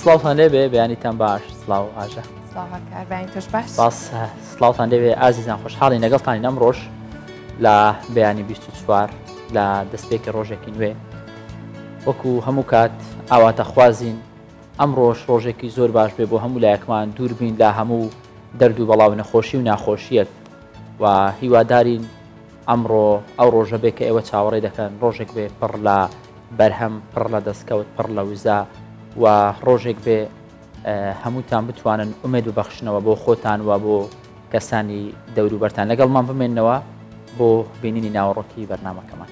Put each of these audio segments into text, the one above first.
سلااوان لێبێ بیانیتان باش سلااو ئاژە کاربانی تۆش باش باس سلااوان لێبێ ئازیزان خۆشحاڵی لەگەڵتانی ئەمڕۆژ لە بەیانی 24 لە دەستپێکی ڕۆژێکی نوێ وەکو هەموو کات ئاواتە خوازین ئەمڕۆژ ڕۆژێکی زۆر باش بێ بۆ هەموو لایەکمان دوور بین لە هەموو دەرد و بەڵاو نەخۆشی و ناخۆشیەک و هیوادارین ئەمڕۆ ئەو ڕۆژە بێ کە ئێوە چاوەڕێ دەکەن ڕۆژێک بێ پڕ لە بەرهەم پڕ لە دەستکەوت پڕ لە وزا و ڕۆژێک بێ هەمووتان بتوانن ئومێد ببەخشنەوە بۆ خۆتان و بۆ کەسانی دەوروبەرتان لەگەڵمان بمێننەوە بۆ بینینی ناوەڕۆکی بەرنامەکەمان.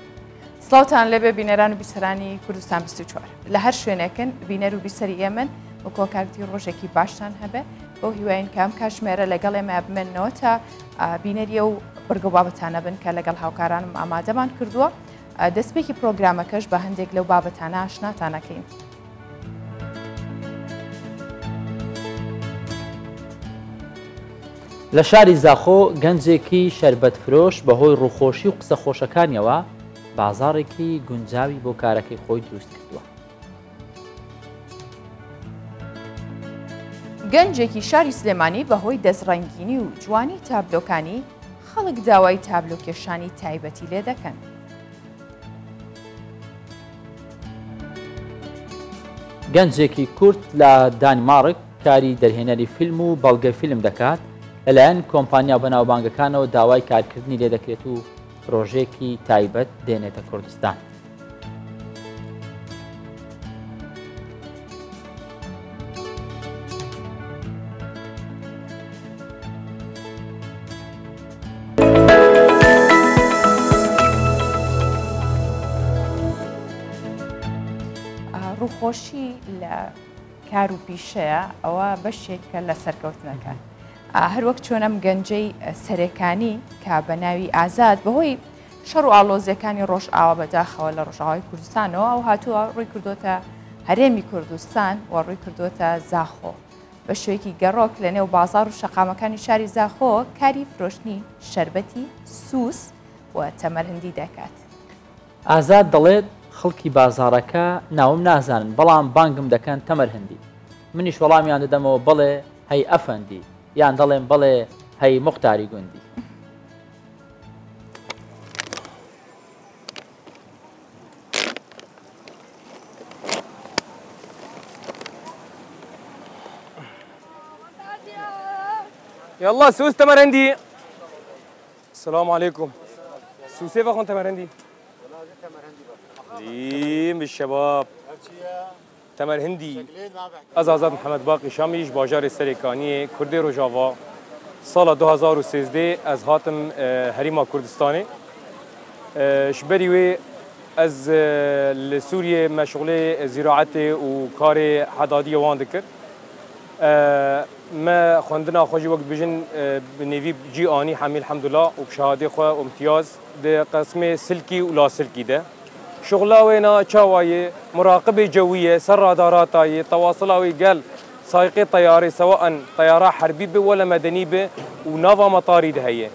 سڵاوتان لێبێ بینەران و بیسەرانی کوردستان 24 لە هەر شوێنێکن بینەر و بیسەری ئێمن و کۆکارتی ڕۆژێکی باشتان هەبێ بۆ هیواین کام کاشمێرە لەگەڵ ئێمە بمێنەوە تا بینەریە و بڕگەبابەتانە بن کە لەگەڵ هاوکارانم ئامادەمان کردووە دەستپێکی پرۆگرامەکەش بە هەندێک لەو بابەتانە ئاشناتانەکەین. لە شاری زاخۆ گەنجێکی شەربەت فرۆش بەهۆی ڕووخۆشی و قسە خۆشەکانیەوە بازارێکی گونجاوی بۆ کارەکەی خۆی دروست کردووە. گەنجێکی شاری سلێمانی بەهۆی دەستڕەنگینی و جوانی تابلۆکانی خەڵک داوای تابلۆکێشانی تایبەتی لێ دەکەن. گەنجێکی کورد لە دانمارک کاری دەرهێنەری فیلم و بەڵگە فیلم دەکات لەلایەن کۆمپانیا بەناوبانگەکانەوە داوای کارکردنی لێ دەکرێت و پرۆژێکی تایبەت دێنێتە کوردستان. ڕووخۆشی لە کار و پیشەیە ئەوە بەشێکە لە سەرکەوتنەکان. هەروەک چۆنەم گەنجەی سەرەکانی کە بە ناوی ئازاد بەهۆی شەڕ و ئاڵۆزیەکانی ڕۆژ ئاوا بەداخەوە لە ڕۆژاوای کوردستانەوە ئەو هاتووە ڕووی کردوتە هەرێمی کوردستان و ڕووی کردوتە زاخۆ بە شوەیەکی گەڕۆک لە نێو بازار و شەقامەکانی شاری زاخۆ کاری فرۆشتنی شەربەتی سووس و تەمەرهەندی دەکات. ئازاد دەڵێت خەڵکی بازارەکە ناوم نازانن بەڵام بانگم دەکەن تەمەرهەندی منیش وەڵامیان دەدەمەوە بڵێ هەی ئەفەندی یان دەڵێن بڵێ هەی موختاری گوندی. يلا سوس تمرهندي. السلام عليكم. سوسي بخون تمرهندي. ليم الشباب. تمرهندي. آزاد محمد باقی شامیش باجار سرکانی کردی روجاوا سال 2013 از هاتم هریما کردستانی شبری و از سوریه مشغول زراعت و کار حدادی وان دکر ما خواندنا خوشی وقت بجن نوی جی آنی حمیل الحمدلله و بشهاده خو امتیاز ده قسم سلکی و لا سلکی ده شغلاوينا شوايه مراقبه جويه سر راداراتاي تواصلاوي قال سائقي طياري سواء طياره حربيه ولا مدنيه ونافا مطاري دهيه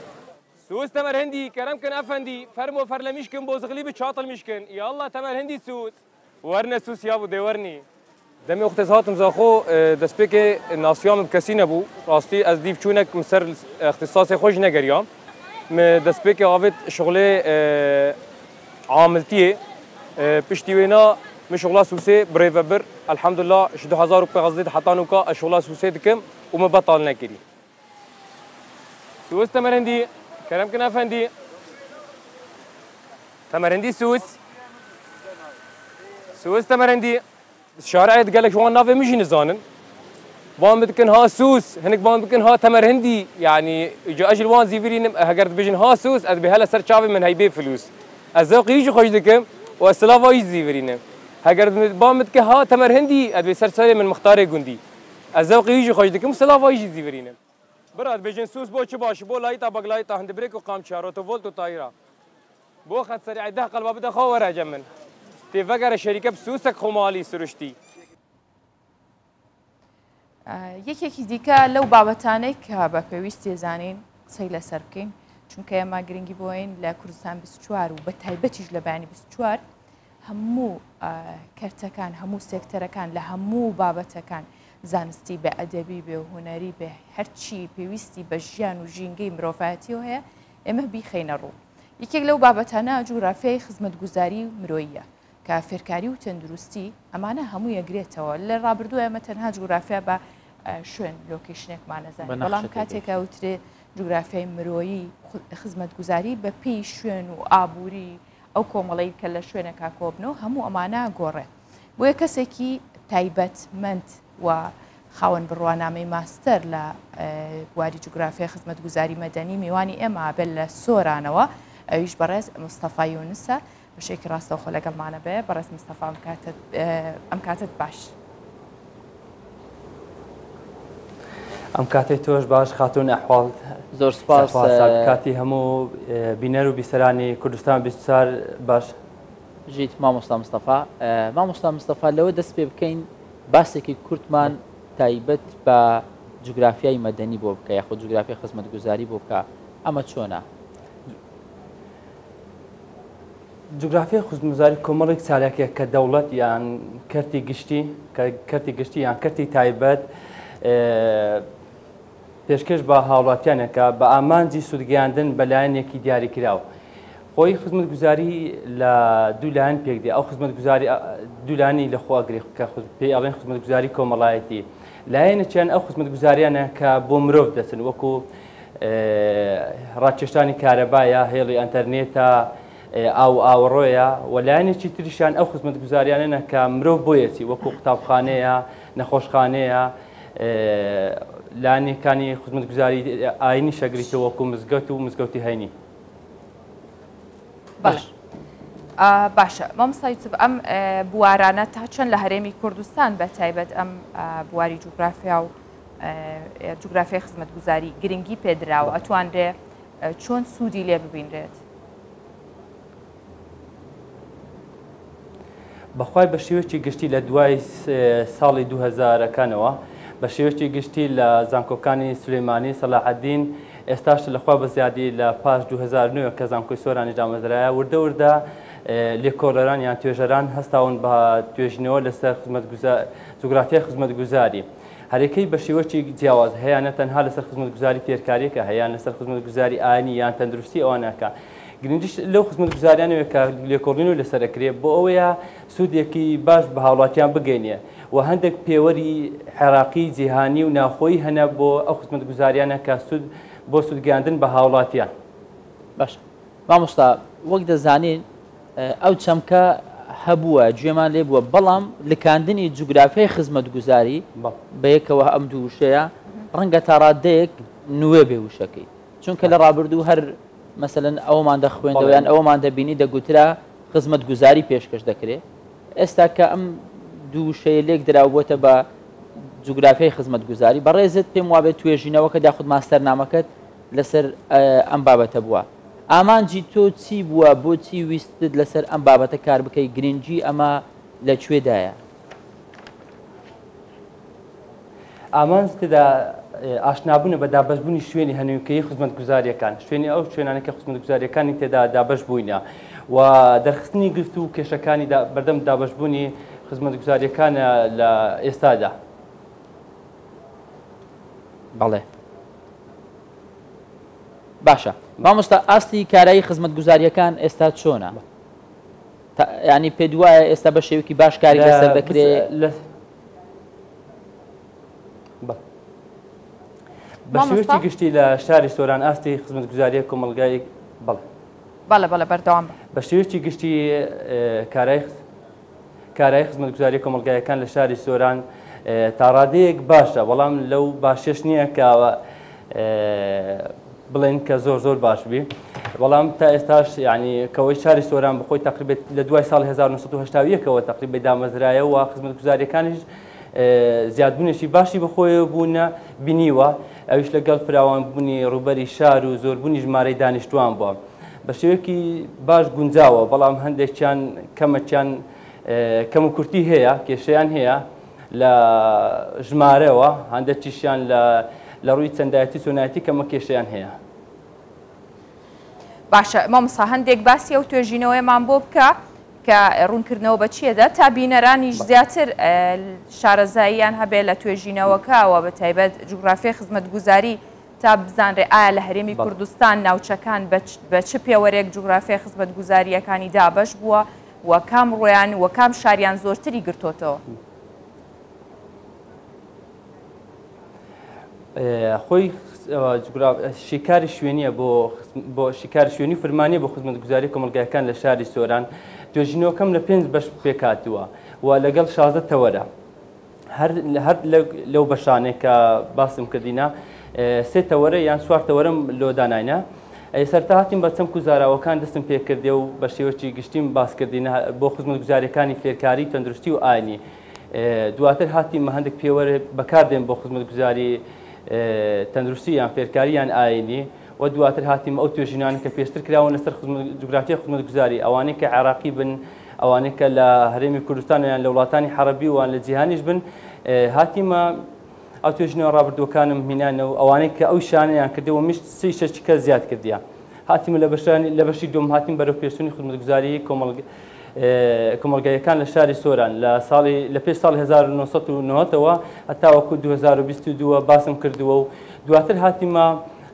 سوس تمرهندي كرم كن افندي فرمو فرلمشكن بوزغلي بشاطل مشكن يلا تمرهندي سوس ورنا سوس يابو دورني دمي اختصاصاتم زاخو دسبيك ناسيام بكسين ابو راستي از ديف چونك مسر اختصاصي خوش نگريام دسبيك عابد شغله عاملتيه پشتی وینا مشغلا سوسه بريفبر الحمد لله 2000 روپیه غزدید حتانوکا شغلا سوسه دکم و ما بطال نکری سوس تمرهندی کرم کن افندی تمرهندی سوس تمرهندی شارعیت قالك شو نافه مش نزانن وان بدكن ها سوس هنك وان بدكن ها تمرهندي يعني جو اجل وان زيفرين هقرد بجن ها سوس اد بهلا سر شافي من هيبي فلوس الذوق يجي خوش دكم والسلافا يزي فرينا هاجر بامد كها تمرهندي ابي سرسالي من مختار جندي الذوق يجي خوش دكم سلافا يزي فرينا براد بجن سوس بو باش بو لايتا بغلايتا هند بريك وقام شارو تو فولت طايره بو خد سريع ده قلب بده خو ورا جمن تي فقر الشركه بسوسك خمالي سرشتي یەکێکی دیکە لەو بابەتانەی کە بە پێویستی زانین قسەی لەسەر بکەین چونکە ئێمە گرنگی بۆین لە کوردستان 24 و بە تایبەتیش لە بەیانی 24 هەموو کەرتەکان هەموو سێکتەرەکان لە هەموو بابەتەکان زانستی بە ئەدەبی بێ و هوەری بێ هەرچی پێویستی بە ژیان و ژینگەی مرۆڤایەتیەوە هەیە ئێمە بیخەینە ڕوو. یەکێک لەو بابەتانە جوگرافیای خزمەتگوزاری و مرۆییە کە فێرکاری و تەندروستی ئەمانە هەموو یەکرێتەوە. لە ڕابردووە ئەمە تەنها جوگرافیا بە شوێن لۆکیشنێکمان نەزانین، بەڵام کاتێکە وترێ جوگرافیای مرۆیی خزمەتگوزاری بە پێی شوێن و ئابووری ئەو کۆمەڵەی کە لە شوێنەکە کۆبنەوە هەموو ئەمانە گۆڕێ. بۆیە کەسێکی تایبەتمەند و خاوەن بڕوانامەی ماستەر لە بواری جوگرافیای خزمەتگوزاری مەدەنی میوانی ئێمە بێت لە سۆرانەوە، ئەویش بەڕێز مستەفا یونسە بەشێکی ڕاستەوخۆ لەگەڵمانە بێ. بەڕێز مستەفا ئەم کاتت باش. ئەم کاتی تۆش باش خاتون ئەحواڵ. زۆر سپاس کاتی هەموو بینەر و بیسەرانی کوردستان 24 باش. ژیت مامۆستا مستەفا. مامۆستا مستەفا لەوە دەست پێ بکەین باسێکی کورتمان تایبەت بە جوگرافیای مەدەنی بۆ بکە یاخۆ جوگرافیای خزمەتگوزاری بۆ بکە. ئەمە چۆنە؟ جوگرافیای خزمەتگوزاری کۆمەڵێک چارەکێک کە دەوڵەت یان کەرتی گشتی یان کەرتی تایبەت پێشکەش بە هاوڵاتیانەکە بە ئامانجی سوودگەیاندن بەلایەنێکی دیاریکراوە. خۆی خزمەتگوزاری لە دوو لایەن پێک دێ. ئەو خزمەتگوزاری دوولانی لە خواگری کە پێی ئەڵێن خزمەتگوزاری کۆمەڵایەتی. لایەنێکیان ئەو خزمەتگوزاریانە کە بۆ مرۆڤ دەچن، وەکو ڕاکێشانی کارەبایە، هێڵی ئەنتەرنێتە، ئاوەڕۆیە، و لایەنێکی تریشیان ئەو خزمەتگوزاریانە کە مرۆڤ بۆیەتی، وەکو قوتابخانەیە، نەخۆشخانەیە، لایەنێکانی خزمەتگوزاری ئاینی شەگریتەوە وەکو مزگەوت و مزگەوتی هەینی. باشە مامۆستا یوسف، ئەم بوارانە تا چەند لە هەرێمی کوردستان بە تایبەت ئەم بواری جوگرافیا و جوگرافیای خزمەتگوزاری گرنگی پێدراوە، ئەتوانرێ چۆن سوودی لێ ببینرێت؟ بەخوای بە شێوەیەکی گشتی لە دوای ساڵی 2000ەکانەوە بە شێوەیەکی گشتی لە زانکۆکانی سولەیمانی سەلاحەدین ئێستاش لەخوا بە زیادی لە پاش 2009 کە زانکۆی سۆرانی دامەزرایە وردە وردە لێکۆڵەران یان توێژەران هەستاون بە توێژینەوە لەسەر جوگرافیای خزمەتگوزاری. هەرێکەی بە شێوەیەکی جیاواز هەیە، تەنها لەسەر خزمەتگوزاری فێرکاریەکە هەیە، لەسەر خزمەتگوزاری ئاینی یان تەندروستی ئەوانەکە. گرنگیش لەو خزمەتگوزاریانەوە کە لێکۆڵین و لەسەرەکرێ بۆ ئەوەیە سوودێکی باش بە هاوڵاتیان بگەینێ و هەندێک پێوەری عێراقی جیهانی و ناخۆیی هەنە بۆ ئەو خزمەتگوزاریانە کە بۆ سوودگەاندن بە هاوڵاتیان. باش مامۆستا، وەک دەزانین ئەو چەمکە هەبووە گوێمان لێ بووە، بەڵام لکاندنی جوگرافیای خزمەتگوزاری بەیەکەوە ئەم دوو وشەیە ڕەنگە تا ڕادەیەک نوێ بێ وشەکەی، چونکە لە ڕابردوو هەر مەسەلەن ئەومان دەخوێندەوە یان ئەومان دەبینی دەگوترا خزمەتگوزاری پێشکەش دەکرێت. ئێستا کە ئەم دوو وشەیە لێک دراوبووەتە بە جوگرافیای خزمەتگوزاری، بەڕێزت پێم وابێت توێژینەوە کە داخود ماستەرنامەکەت لەسەر ئەم بابەتە بووە. ئامانجی تۆ چی بووە؟ بۆچی ویستت لەسەر ئەم بابەتە کار بکەی؟ گرنگی ئەمە لەکوێدایە؟ ئامانج تێدا ئاشنابوونە بە دابەشبوونی شوێنی هەنووکەی خزمەتگوزاریەکان، شوێنی ئەو شوێنانەکە خزمەتگوزاریەکانی تێدا دابەش بووینە و دەرخستنی گرفت و کێشەکانی بەردەم دابەشبوونی خزمەتگوزاریەکانە لە ئێستادا. بەڵێ باشە مامۆستا، ئاستی کارایی خزمەتگوزاریەکان ئێستا چۆنە؟ ینی پێ دوایە ئێستا بە شێوکی باش کاری لەسەر دەکرێت؟ بە شێوەیەکی گشتی لە شاری سۆران ئاستی خزمەتگوزاریە کۆمەلگای بەڵێ بەردەوام بە شێوەیەکی گشتی کارایی خزمەتگوزاری کۆمەلگایەکان لە شاری سۆران تا ڕادەیەک باشە، بەڵام لەو باشێش نییە کە بڵێن کە زۆر باش بی، بەڵام تا ئێستاش ینی کەوەی شاری سۆران بخۆی تقریبێت لە دوای ساڵ 1970ەوە تقریبێ دامەزرایە و خزمەتگوزاریەکانیش زیادبوونێکی باشی بەخۆیەوە بوونە بینیوە، ئەویش لەگەڵ فراوانبوونی ڕوبەری شار و زۆربوونی ژمارەی دانیشتوان بووە بە شێوەیەکی باش گونجاوە، بەڵام هەندێکیان کەمەکیان کەم و کورتی هەیە، کێشەیان هەیە لە ژمارەوە، هەندێکیشیان لە ڕووی چەندایەتی چۆنایەتی کەمە کێشەیان هەیە. باشە مامۆستا، هەندێک باسی ئەو توێژینەوەیمان بۆ بکە کە ڕوونکردنەوە بە چیەدا تا بینەرانیش زیاتر شارەزاییان هەبێت لە توێژینەوەکەوە بە تایبەت جوگرافیای خزمەتگوزاری تا بزانرێ ئایا لە هەرێمی کوردستان ناوچەکان بە چ پێوەرێک جوگرافیای خزمەتگوزاریەکانی دابەش بووە و کام ڕۆیان و کام شاریان زۆرتری گرتوتەوە. خۆی شیکاری شوێنیە بۆ شیکاری شوێنی فرمانیە بۆ خزمەتگوزاری کۆمەلگایەکان لە شاری سۆران توێژینەوەکەم لە 5 بەش پێکاتووە و لەگەڵ 16 تەوەرە هەر لەو بەشانێک کە باسم کردینە 3 تەوەرە یان 4 تەوەرەم لۆداناینە سەرتا هاتیم بە چەمک و زاراوەکان دەستم پێکردێ و بە شێوەی گشتیم باسکردینە بۆ خزمەتگوزاریەکانی فێرکاری تەندروستی و ئاینی دواتر هاتیممە هەندێک پێوەرە بەکاردێن بۆ خزمەتگوزاری تەندروستی یان فێرکاری یان ئاینی و دواتر هاتیم ئەو توێژینانی کە پێشتر کراون لەسەر جوگرافیای خزمەتگوزاری ئەوانەی کە عێراقی بن ئەوانەی کە لە هەرێمی کوردستان یان لە وڵاتانی حەرەبی وان لە جیهانیش بن هاتیمە ئەو توێژینەوە ڕابردووەکانم هینانەوە ئەوانەی کە ئەو شانەیان کردەوە میشت سی شەشکە زیاد کردیە هاتیمە لە بەشی دوم هاتیم بەرەو پێشتنی خزمەتگوزاری کۆمەلگایەکان لە شاری سۆران لە پێش ساڵی 1990ەوە هەتا وەکو 2022 باسم کردووە و دواتر هاتیمە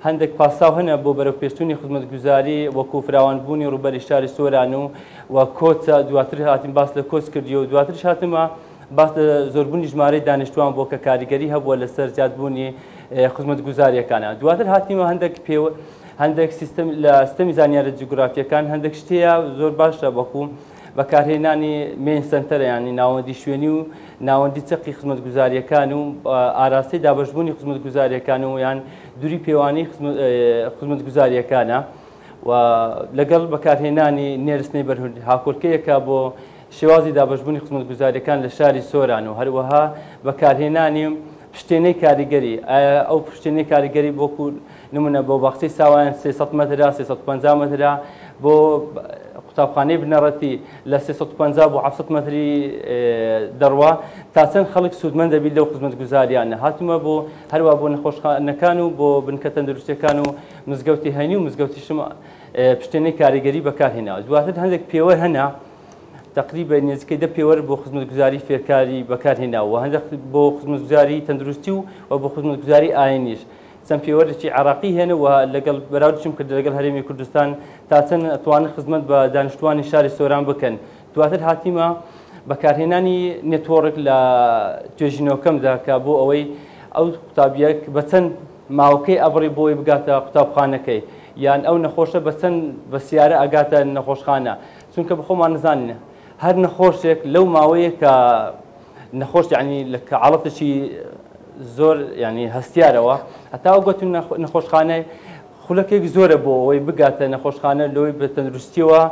هەندێک پاساو هەنە بۆ بەرەو پێشتنی خزمەتگوزاری وەکو فراوانبوونی ڕوبەری شاری سۆران و کۆچە دواتر هاتیم باس لە کۆچ کردی و دواترش هاتمە باس لە زۆربوونی ژمارەی دانیشتوان بۆ کە کاریگەری هەبووە لەسەر زیادبوونی خزمەتگوزاریەکانە دواتر هاتیمە هەندێک سیستم لە سیستەمی زانیارە جوگرافیەکان هەندێک شتەیە زۆر باشە وەکو بەکارهێنانی مین سنتەرە ینی ناوەندی شوێنی و ناوەندی چەقی خزمەتگوزاریەکان و ئاراستەی دابەشبوونی خزمەتگوزاریەکان و یان دووری پێوانی خزمەتگوزاریەکانە و لەگەڵ بەکارهێنانی نێرسنەی بەرهەمهێنانی هاکۆرکەیەکە بۆ شێوازی دابەشبوونی خزمەتگوزاریەکان لە شاری سۆران و هەروەها بەکارهێنانی پشتێنەی کاریگەری ئەو پشتێنەی کاریگەری بۆکو نمونە بۆ باخچەی ساوایان 300 مەترا 350 مەترا بۆ قوتابخانەی بنەڕەتی لە 350 بۆ 700 مەتری دەڕوا تا چەند خەڵک سوودمەند دەبیت لەو خزمەتگوزاریانە هاتوومە بۆ هەروە بۆ نەخۆشخانەکان و بۆ بنکە تەندروستیەکان و مزگەوتی هەنی و مزگەوتی شم پشتێنەی کاریگەری بەکارهێنا دواتر هەندێک پێوەر هەنا تقریبا نزیکەی 10 پێوەر بۆ خزمەتگوزاری فێرکاری بەکارهێناوە هەندێک بۆ خزمەتگوزاری تەندروستی و بۆ خزمەتگوزاری ئاینیش چەند پێوەرێکی عێراقی هێنەوە لەگەڵ بەراوردشم کرد لەگەڵ هەرێمی کوردستان تا چەند ئەتوانن خزمەت بە دانیشتوانی شاری سۆران بکەن دواتر هاتیمە بەکارهێنانی نێتوۆڕک لە توێژینەوەکەمدا کە بۆ ئەوەی ئەو قوتابیەک بە چەند ماوەکەی ئەبڕی بۆی بگاتە قوتابخانەکەی یان ئەو نەخۆشە بە چەند بە سیارە ئەگاتە نەخۆشخانە چونکە بخۆمان نزانین هەر نەخۆشێک لەو ماوەیە کە نەخۆش یعنی لە عەڵەتێکی زۆر ینی هەستیارەوە هەتا گوتون نەخۆشخانەی خولەکێک زۆرە بۆ ئەوەی بگاتە نەخۆشخانە لەوەی بە تەندروستیەوە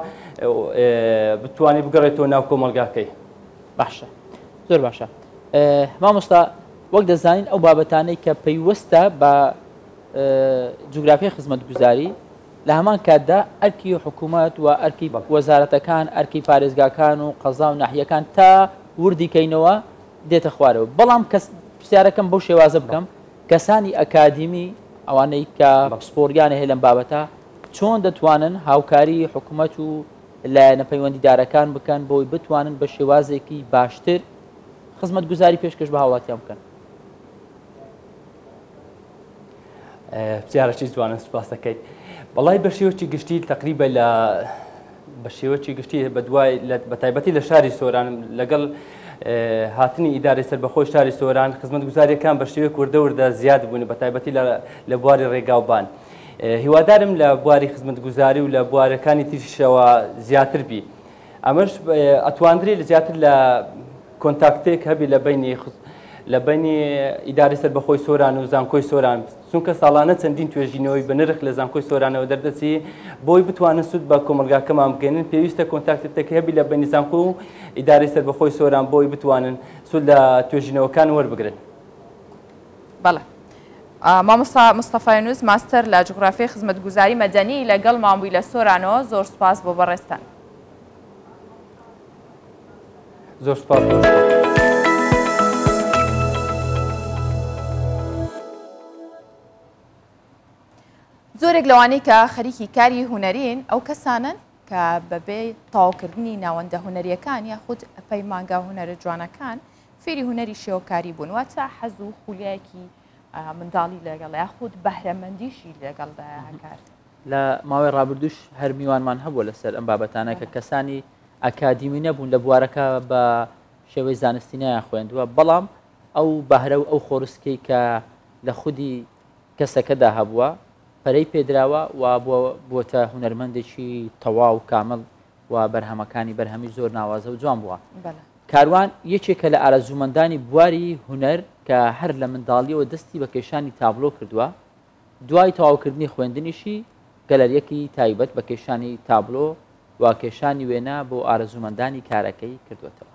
بتوانێت بگەڕێتەوە ناو کۆمەلگاکەی باشە زۆر باشە مامۆستا وەک دەزانین ئەو بابەتانەی کە پەیوەستە بە جوگرافیای خزمەتگوزاری لە هەمان کاتدا ئەرکی حکوومەت و ئەرکی وەزارەتەکان ئەرکی پارێزگاکان و قەزا و ناحیەکان تا وردیکەینەوە دێتە خوارەوە بەڵام پرسیارەکەم بەو شێوازە بکەم کەسانی ئەکادیمی ئەوانەی کە پسپۆریانە هەیە لەم بابەتە چۆن دەتوانن هاوکاری حکوومەت و لایەنە پەیوەندیدارەکان بکەن بۆی بتوانن بە شێوازێکی باشتر خزمەتگوزاری پێشکەش بە هاوڵاتیان بکەن پرسیارەی جوانە سوپاس دەکەیت بەڵای بە شێوەی گشتی تقریبا لە بە شێوەی گشتی بە دوای بە تایبەتی لە شاری سۆران لەگەڵ هاتنی ئیدارەی سەربەخۆی شاری سۆران خزمەتگوزاریەکان بە شێوەیەک وردە زیاد بوون بە تایبەتی لە بواری ڕێگاوبان هیوادارم لە بواری خزمەتگوزاری و لە بوارەکانی تریشەوە زیاتر بی ئەمەش ئەتواندرێت زیاتر لە کۆنتاکتێک هەبی لە بینی ئیدارەی سەربەخۆی سۆران و زانکۆی سۆران چونکە ساڵانە چەندین توێژینەوەی بە نرخ لە زانکۆی سۆرانەوە دەردەچی بۆی بتوانن سوود بە کۆمەلگاکەمان بگەێنن پێویستە کۆنتاکتێک هەبی لە بینی زانکۆ و ئیدارەی سەربەخۆی سۆران بۆی بتوانن سوود لە توێژینەوەکان وەربگرن. بەڵێ مامۆستا مستەفای نووس ماستەر لە جوگرافیای خزمەتگوزاری مەدەنی لەگەڵ مامووی لە سۆرانەوە زۆر سوپاس بۆ بەڕێستان. زۆر سوپاس. زۆرێک لەوانەی کە خەریکی کاری هوەرین ئەو کەسانن کە بەبێ تەواوکردنی ناوەندە هونەریەکان یاخود پەیمانگا هونەرە جوانەکان فێری هونەری شێوەکاری بوون واتە حەز و خولیایەکی منداڵی لەگەڵ یاخود بەهرەمەندیشی لەگەڵدا هەکار. لە ماوەی ڕابردوش هەر میوانمان هەبووە لەسەر ئەم بابەتانە کە کەسانی ئەکادیمی نەبوون لە بوارەکە بە شێوەی زانستی نیان خوێندووە بەڵام ئەو بەهرە و ئەو خۆرسکەی کە لە خودی کەسەکەدا هەبووە پەرەی پێدراوە و بۆتە هونەرمەندێکی تەواو کامل و بەرهەمەکانی بەرهەمی زۆر ناوازە و جوان بووە. کاروان یەکێکە لە ئارەزوومەندانی بواری هونەر کە هەر لە منداڵیەوە دەستی بە کێشانی تابلۆ کردووە دوای تەواوکردنی خوێندنیشی گەلەریەکی تایبەت بە کێشانی تابلۆ و کێشانی وێنە بۆ ئارەزوومەندانی کارەکەی کردوێتەوە.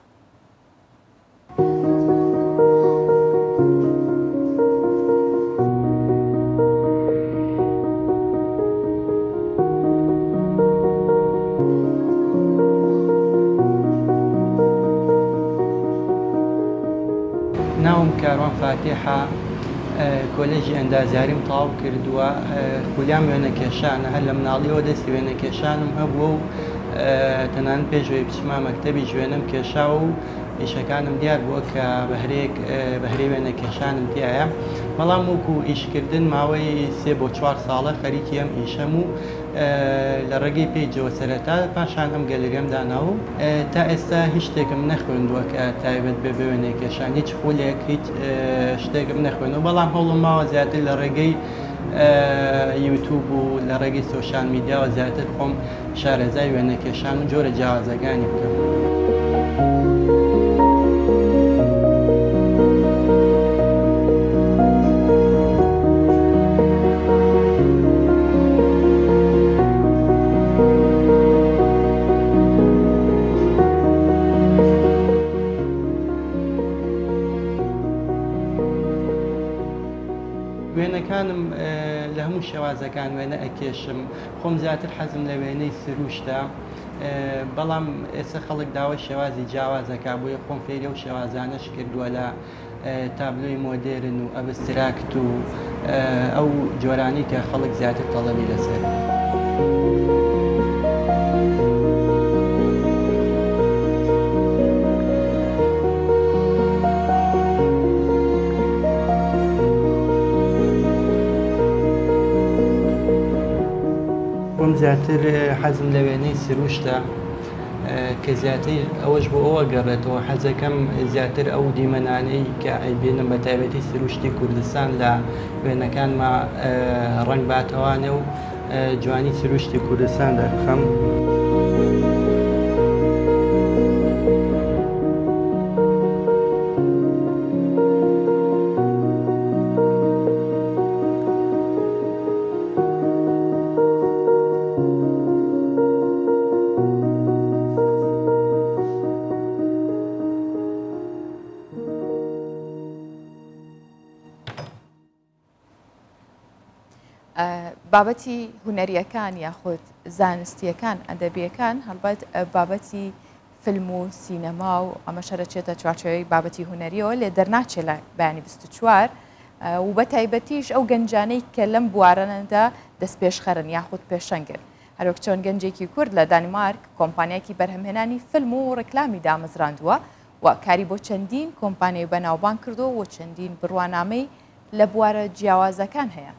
ناوم کاروان فاتحە کۆلێژی ئەندازیاریم تەواو کردووە خولیام وێنە کێشانە هەر لە مناڵیەوە دەستی وێنە کێشانم هەبووە و تەنانەت پێشوەی بچما مەکتەبی ژوێنم کێشاوە و ئیشەکانم دیار بووە کە بەهرەی وێنە کێشانم تایە بەڵام وەکو ئیشکردن ماوەی 3 بۆ 4 ساڵە خەریکی ئەم ئیشەم و لە ڕێگەی پێیجەوە سەرەتا پاشان ئەم گەلەریەم داناوە تا ئێستا هیچ شتێکم نەخوێندووە کە تایبەت بێ وێنە کێشان هیچ خولێک هیچ شتێکم نەخوێنەوە بەڵام هەوڵم ماوە زیاتر لە ڕێگەی یوتیوب و لە ڕێگەی سۆشیال میدیاوە زیاتر خۆم شارەزای وێنە کێشان و جۆرە جیاوازەکانی بکەم. وێنەکانم لە هەموو شێوازەکان وێنە ئەکێشم خۆم زیاتر حەزم لە وێنەی سروشتە بەڵام ئێستا خەڵک داوای شێوازی جیاوازەکە بۆیە خۆم فێری و شێوازانەش کردووە لە تابلۆی مۆدێرن و ئەبستراکت و ئەو جۆرانی کە خەڵک زیاتر تەڵەبی لەسەر. زیاتر حەزم لە وێنەی سروشتە کە زیاتر ئەوەش بۆ ئەوە گەڕێتەوە حەزەکەم زیاتر ئەو دیمەنانەی کە ئەیبێنم بە تایبەتی سروشتی کوردستان لە وێنەکانمە ڕەنگ باتەوانێ و جوانی سروشتی کوردستان دەرخەم. بابەتی هونەریەکان یاخود زانستیەکان ئەدەبیەکان هەڵبەت بابەتی فیلم و سینەما و ئەمە شەرەچێتە چوارچێوەی بابەتی هونەریەوە لێ دەرناچێت لە بەیانی 24 و بە تایبەتیش ئەو گەنجانەی کە لەم بوارانەدا دەست پێشخەرن یاخود پێشەنگن هەروەک چۆن گەنجێکی کورد لە دانمارک کۆمپانیایەکی بەرهەمهێنانی فیلم و ڕێکلامی دامەزراندووە و کاری بۆ چەندین کۆمپانیای بەناوبان کردو و چەندین بڕوانامەی لە بوارە جیاوازەکان هەیە.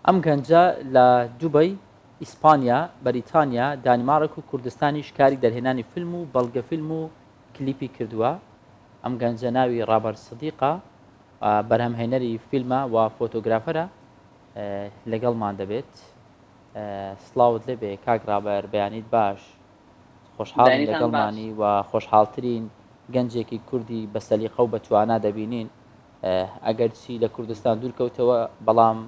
ئەم گەنجە لە دوبەی ئیسپانیا بەریتانیا دانمارک و کوردستانیش کاری دەرهێنانی فیلم و بەڵگە فیلم و کلیپی کردووە. ئەم گەنجە ناوی ڕابەر سدیقە بەرهەمهێنەری فیلمە و فۆتۆگرافەرە لەگەڵمان دەبێت. سڵاوت لەبێ کاک ڕابەر بەیانیت باش خۆشحاڵین لەگەڵمانی و خۆشحاڵترین گەنجێکی کوردی بە سەلیقە و بەتوانە دەبینین ئەگەرچی لە کوردستان دوورکەوتەوە بەڵام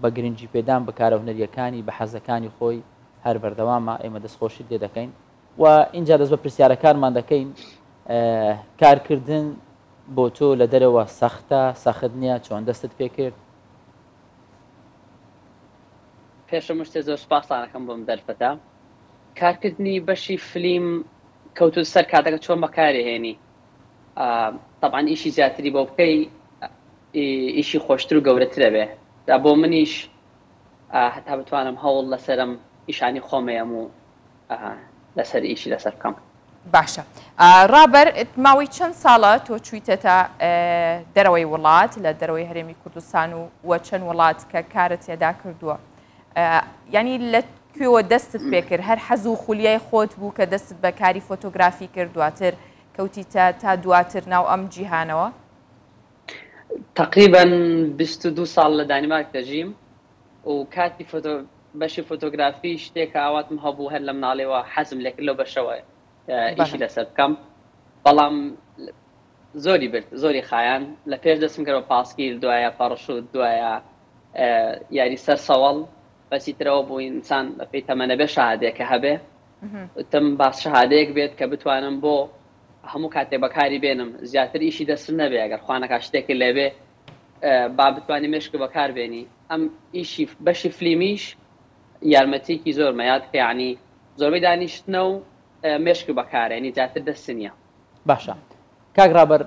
بە گرنگی پێدان بەکارە هونەریەکانی بە حەزەکانی خۆی هەر بەردەوامە ئێمە دەستخۆشی لێ دەکەین و اینجا دەست بە پرسیارەکانمان دەکەین. کارکردن بۆ تۆ لە دەرەوە سەختە سەخت نییە چۆن دەستت پێ کرد؟ پێشەم شتێ زۆر سوپاسانەکەم بۆم دەرفەتە کارکردنی بەشی فلیم کەوتو سەر کاتەکە چۆن بەکارهێنی طبعاً ئیشی زیاتری بۆ بکەی ئیشی خۆشتر و گەورەترە بێ دا بۆ منیش هەتا بتوانم هەوڵ لەسەرم ئیشانی خۆمەیەم و لەسەر ئیشی لەسەر بکەم. باشە ڕابەر ماوەی چەند ساڵە تۆ چوویتە تا دەرەوەی وڵات لە دەرەوەی هەرێمی کوردستان و وە چەند وڵات کە کارت تێدا کردووە ینی لە کوێوە دەستت پێکرد هەر حەز و خولیای خۆت بوو کە دەستت بە کاری فۆتۆگرافی کرد دواتر کەوتیتە تا دواتر ناو ئەم جیهانەوە؟ تقریبا 22 ساڵ لە دانیمارک دەژیم و کاتی بەشی فۆتۆگرافی شتێکە ئاواتم هەبوو هەر لە مناڵێەوە حەزم لێکرد لەو بەشەوە ئیشی لەسەر بکەم بەڵام زۆری برد زۆری خایان لە پێش دەستم کردەوە پاسکیل دوایە پەڕەشوت دوایە یاری سەر سەوەڵ بەسی ترەوە بوو ئینسان پێی تەمەنە بێ شەهادەیەکە هەبێ وتم باس شەهادەیەک بێت کە بتوانم بۆ هەموو کاتێک بەکاری بێنم زیاتر ئیشی دەستم نەبێ ئەگەر خوانەکە شتێکی لێبێ با بتوانانی مێشک بەکار بێنی ئەم ئیشی بەشی فلیمیش یارمەتێکی زۆر مەیاد کە یعنی زۆربەی دانیشتنە و مێشک بەکارە ینی زیاتر دەست نییە. باشە کاک ڕابەر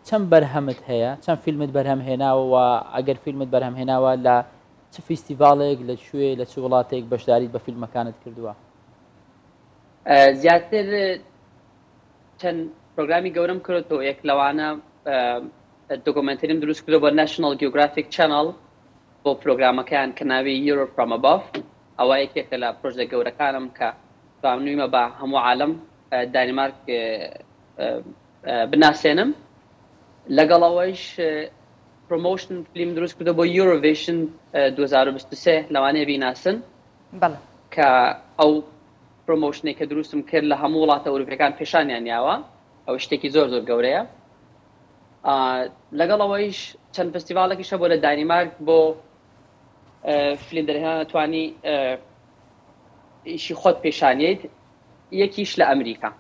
چەند بەرهەمت هەیە چەند فیلمت بەرهەم هێناوە ئەگەر فیلمت بەرهەم هێناوە لە چ فیستیڤالێک لە کوێ لە چ وڵاتێک بەشداریت بە فیلمەکانت کردووە؟ زیاتر چەند پرۆگرامی گەورەم کردەوە یەک لەوانە دۆکۆمنتەریم دروست کردەوە بۆ ناشنال جیۆگرافیک چەنەڵ بۆ پرۆگرامەکان کە ناوی Europe from above ئەوە یەکێکە لە پرۆژە گەورەکانم کە توانوویمە بە هەموو عالەم دانیمارک بناسێنم لەگەڵەوەیش پرۆمۆشن فیلم دروست کردەوە بۆ Eurovision 2023 لەوانەیە بیناسن کە ئەو پرۆمۆشنێک کە دروستم کرد لە هەموو وڵاتە ئەوروپیەکان پێشانیان یاوە ئەو شتێکی زۆر زۆر گەورەیە لەگەڵەوەیش چەند فستیڤالێکیشە بۆ لە دانیمارک بۆ فیلم دەرهێنان ئەتوانی ئیشی خۆت پێشانیت یەکیش لە ئەمریکا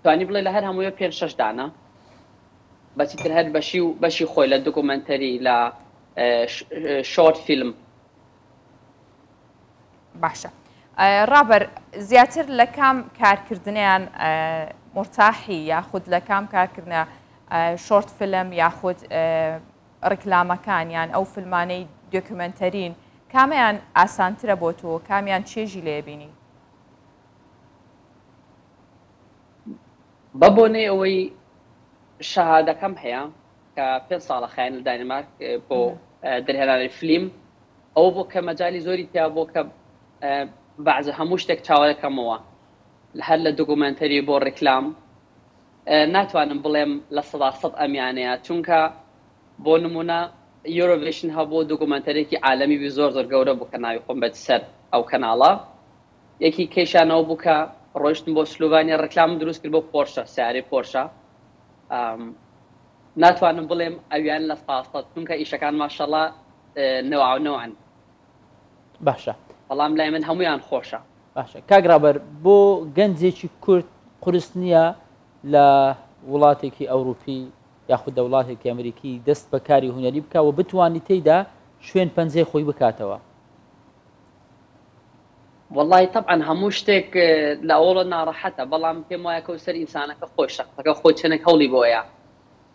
توانی بڵێ لە هەر هەموویە 5-6 دانە بەچی تر هەر بەشی خۆی لە دۆکۆمنتەری لە شۆرت فیلم. باشە ڕابەر زیاتر لە کام کارکردنیان مرتاحی یاخود لە کام کارکردنە شۆرت فیلم یاخود ڕکلامەکانیان ئەو فیلمانەی دۆکومنتەرین کامیان ئاسانترە بۆ تۆ کامیان چێژی لێبینی؟ بە بۆنەی ئەوەی شەهادەکەم هەیە کە 5 ساڵە خایەن لە دانیمارک بۆ دەرهێنانی فیلم ئەوە بۆ کە مەجای زۆری تیا بۆ کە بەعزە هەموو شتێک چاوەڕێکەمەوە هەر لە دۆکومنتەری بۆ ڕێکلام ناتوانم بڵێم لە 100% ئەمیانەیە چونکە بۆ نمونە Eurovision هەبوو دۆکومنتەرێکی عالەمی زۆر زۆر گەورە بوو کە ناوی خۆم بێت سەر ئەو کەناڵە یەکی کێشانەوە بوو کە ڕۆیشتم بۆ سلۆڤانیا ڕێکلام دروست کرد بۆ پۆرشە سیارەی پۆرشە ناتوانم بڵێم ئەویان لە 100% چونکە ئیشەکان ماشەڵڵا نەوەعن باشە بەڵام لای من هەمویان خۆشە. باشە کاک ڕابەر بۆ گەنجێکی کورد قورس نییە لە وڵاتێکی ئەوروپی یاخود دەوڵاتێکی ئەمریکی دەست بە کاری هونەری بکە و بتوانانی تێیدا شوێن پەنجەی خۆی بکاتەوە؟ والله طبعا هەموو شتێک لە ئەوڵە ناڕەحەتە بەڵام پێم وایە کەوسەر ئینسانەکە خۆی شەخصەکە خۆی چەندێک هەوڵی بۆیە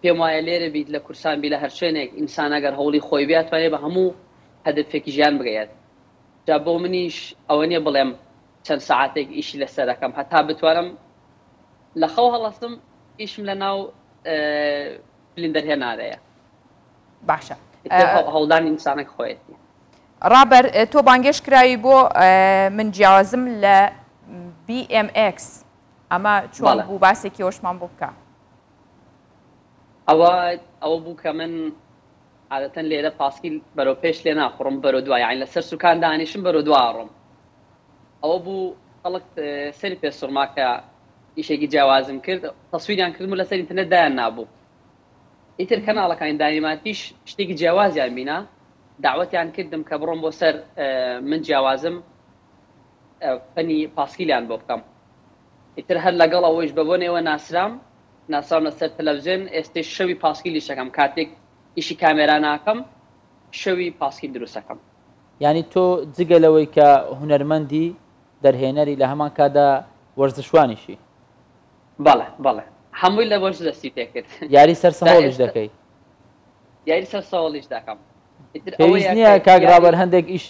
پێم وایە لێرە بیت لە کورسان بی لە هەر شوێنێک ئینسان ئەگەر هەوڵی خۆی بێت توانێت بە هەموو هەدفێکی ژیان بگەیت. جا بۆ منیش ئەوە نییە بڵێم چەند سەعاتێک ئیشی لەسەر دەکەم هەتا بتوانم لە خەو هەڵەستم ئیشم لە ناو فیلم دەرهێنانەیە. باشە هەوڵدانی ئینسانێک خۆیەتی. ڕابەر تۆ بانگێش کراوی بۆ من جیاوازم لە BMX ئەمە چۆن بوو باسێکی ئەوشمان بۆ بکە؟ ئەوە بوو کە من عادەتەن لێرە پاسکیل بەرەو پێش لێ ناخڕم بەرەو دوای یعنی لەسەر سوکان دانیشم بەرەو دوڕم ئەوە بوو خەڵک سەری پێسوڕما کە ئیشێکی جیاوازم کرد تەسویریان کردم و لەسەر ئینتەرنێت دایان نابوو ئیتر کەناڵەکانی دانیماتیش شتێکی جیاوازیان بینە داوەتیان کردم کە بڕۆم بۆ سەر من جیاوازم فەنی پاسکیلیان بۆ بکەم ئیتر هەر لەگەڵ ئەوەیش بە بۆنێەوە ناسرام لەسەر تەلەڤیزیۆن ئێستا شەوی پاسکیلی شەکەم کاتێک ئیشی کامێرا ناکەم شەوی پاسکیل دروستەکەم. یعنی تۆ جگەلەوەی کە هونەرمەندی دەرهێنەری لە هەمان کادا وەرزشوانیشی؟ بەڵێ بەڵێ هەمووی لە وەرز دەستی تێکرد. یاری سەر سەهۆڵیش دەکەی؟ یاری سەر سەهۆڵیش دەکەم. پێویست نییە کاک ڕابەر هەندێک ئیش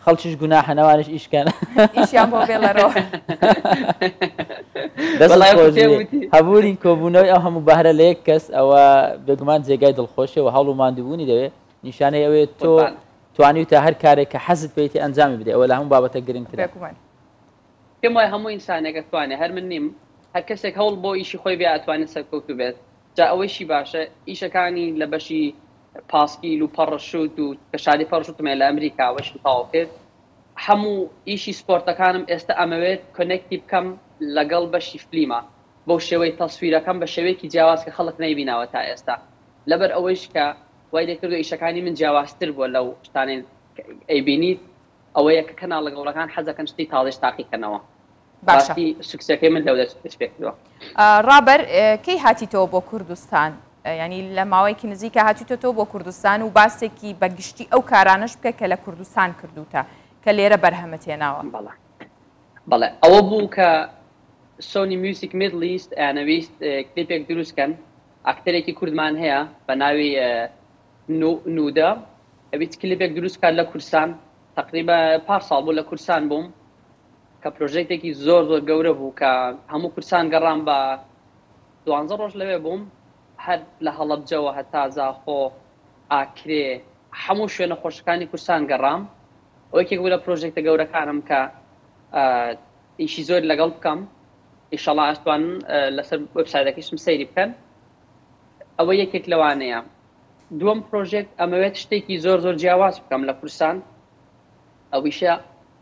خەڵکیش گوناحە نەوانش ئیشکەن ئیشیان بۆ بێڵەرەوە هەبوورین کۆبوونەوەی ئەو هەموو بەهرە لە یەک کەس ئەوە بێگومان جێگای دڵخۆشی و هەڵ و ماندووبوونی دەوێت نیشانەی ئەوێت تۆ توانی تا هەر کارێک کە حەزت پێیتی ئەنجامی بدە ئەوە لە هەموو بابەتە گرنگترە پێم وایە هەموو ئینسانێکە توانێت هەر من نیم هەر کەسێک هەوڵ بۆ ئیشی خۆی بێ ئەتوانێت سەرکەوتو بێت جا ئەوەیشی باشە ئیشەکانی لە بەشی پاسکیل و پەڕەشوت و کەشادی پەڕەشوتمێ لە ئەمریکا وەشی تاوا کرد هەموو ئیشی سپۆرتەکانم ئێستا ئەمەوێت کۆنێکتی بکەم لەگەڵ بەشی فلیمە بۆ شێوەی تەسویرەکەم بە شێوەیەکی جیاواز کە خەڵک نەیبیناوە تا ئێستا لەبەر ئەوەیش کە وای لێکردو ئیشەکانی من جیاوازتر بووە لەو شتانێن ئەیبینیت ئەوەیە کە کەناڵە گەورەکان حەزەکەن شتی تاڵش تاقیکەنەوە باشی سوکسەکەی من لەو دەست پێکردووە ڕابەر کەی هاتیتەوە بۆ کوردستان ینی لە ماوەیەکی نزیکە هاتیتەوە بۆ کوردستان و باسێکی بەگشتی ئەو کارانش بکە کە لە کوردستان کردوتە کە لێرە بەرهەمەتێناوە بەڵێ ئەوە بوو کە سۆنی میوزیک میدل ئیست ئەنەویست کلیپێک دروستکەن ئاکتەرێکی کوردمان هەیە بە ناوی نوودە ئەویت کلیپێک دروستکات لە کوردستان تقریبا پار ساڵ بوو لە کوردستان بووم کە پرۆژێکێکی زۆر زۆر گەورە بوو کە هەموو کوردستان گەڕام بە 12 ڕۆژ لەوێ بووم هەر لە هەڵەبجەوە هەتا زاخۆ ئاکرێ هەموو شوێنە خۆشەکانی کوردستان گەڕام ئەوەیەکێک بوو لە پرۆژێکتە گەورەکانم کە ئیشی زۆر لەگەڵ بکەم ئیشەڵا ئەتوانن لەسەر وێبسایتەکەیشم سەیری بکەن ئەوە یەکێک لەوانەیە دووەم پرۆژێک ئەمەوێت شتێکی زۆر زۆر جیاواز بکەم لە کوردستان ئەویشە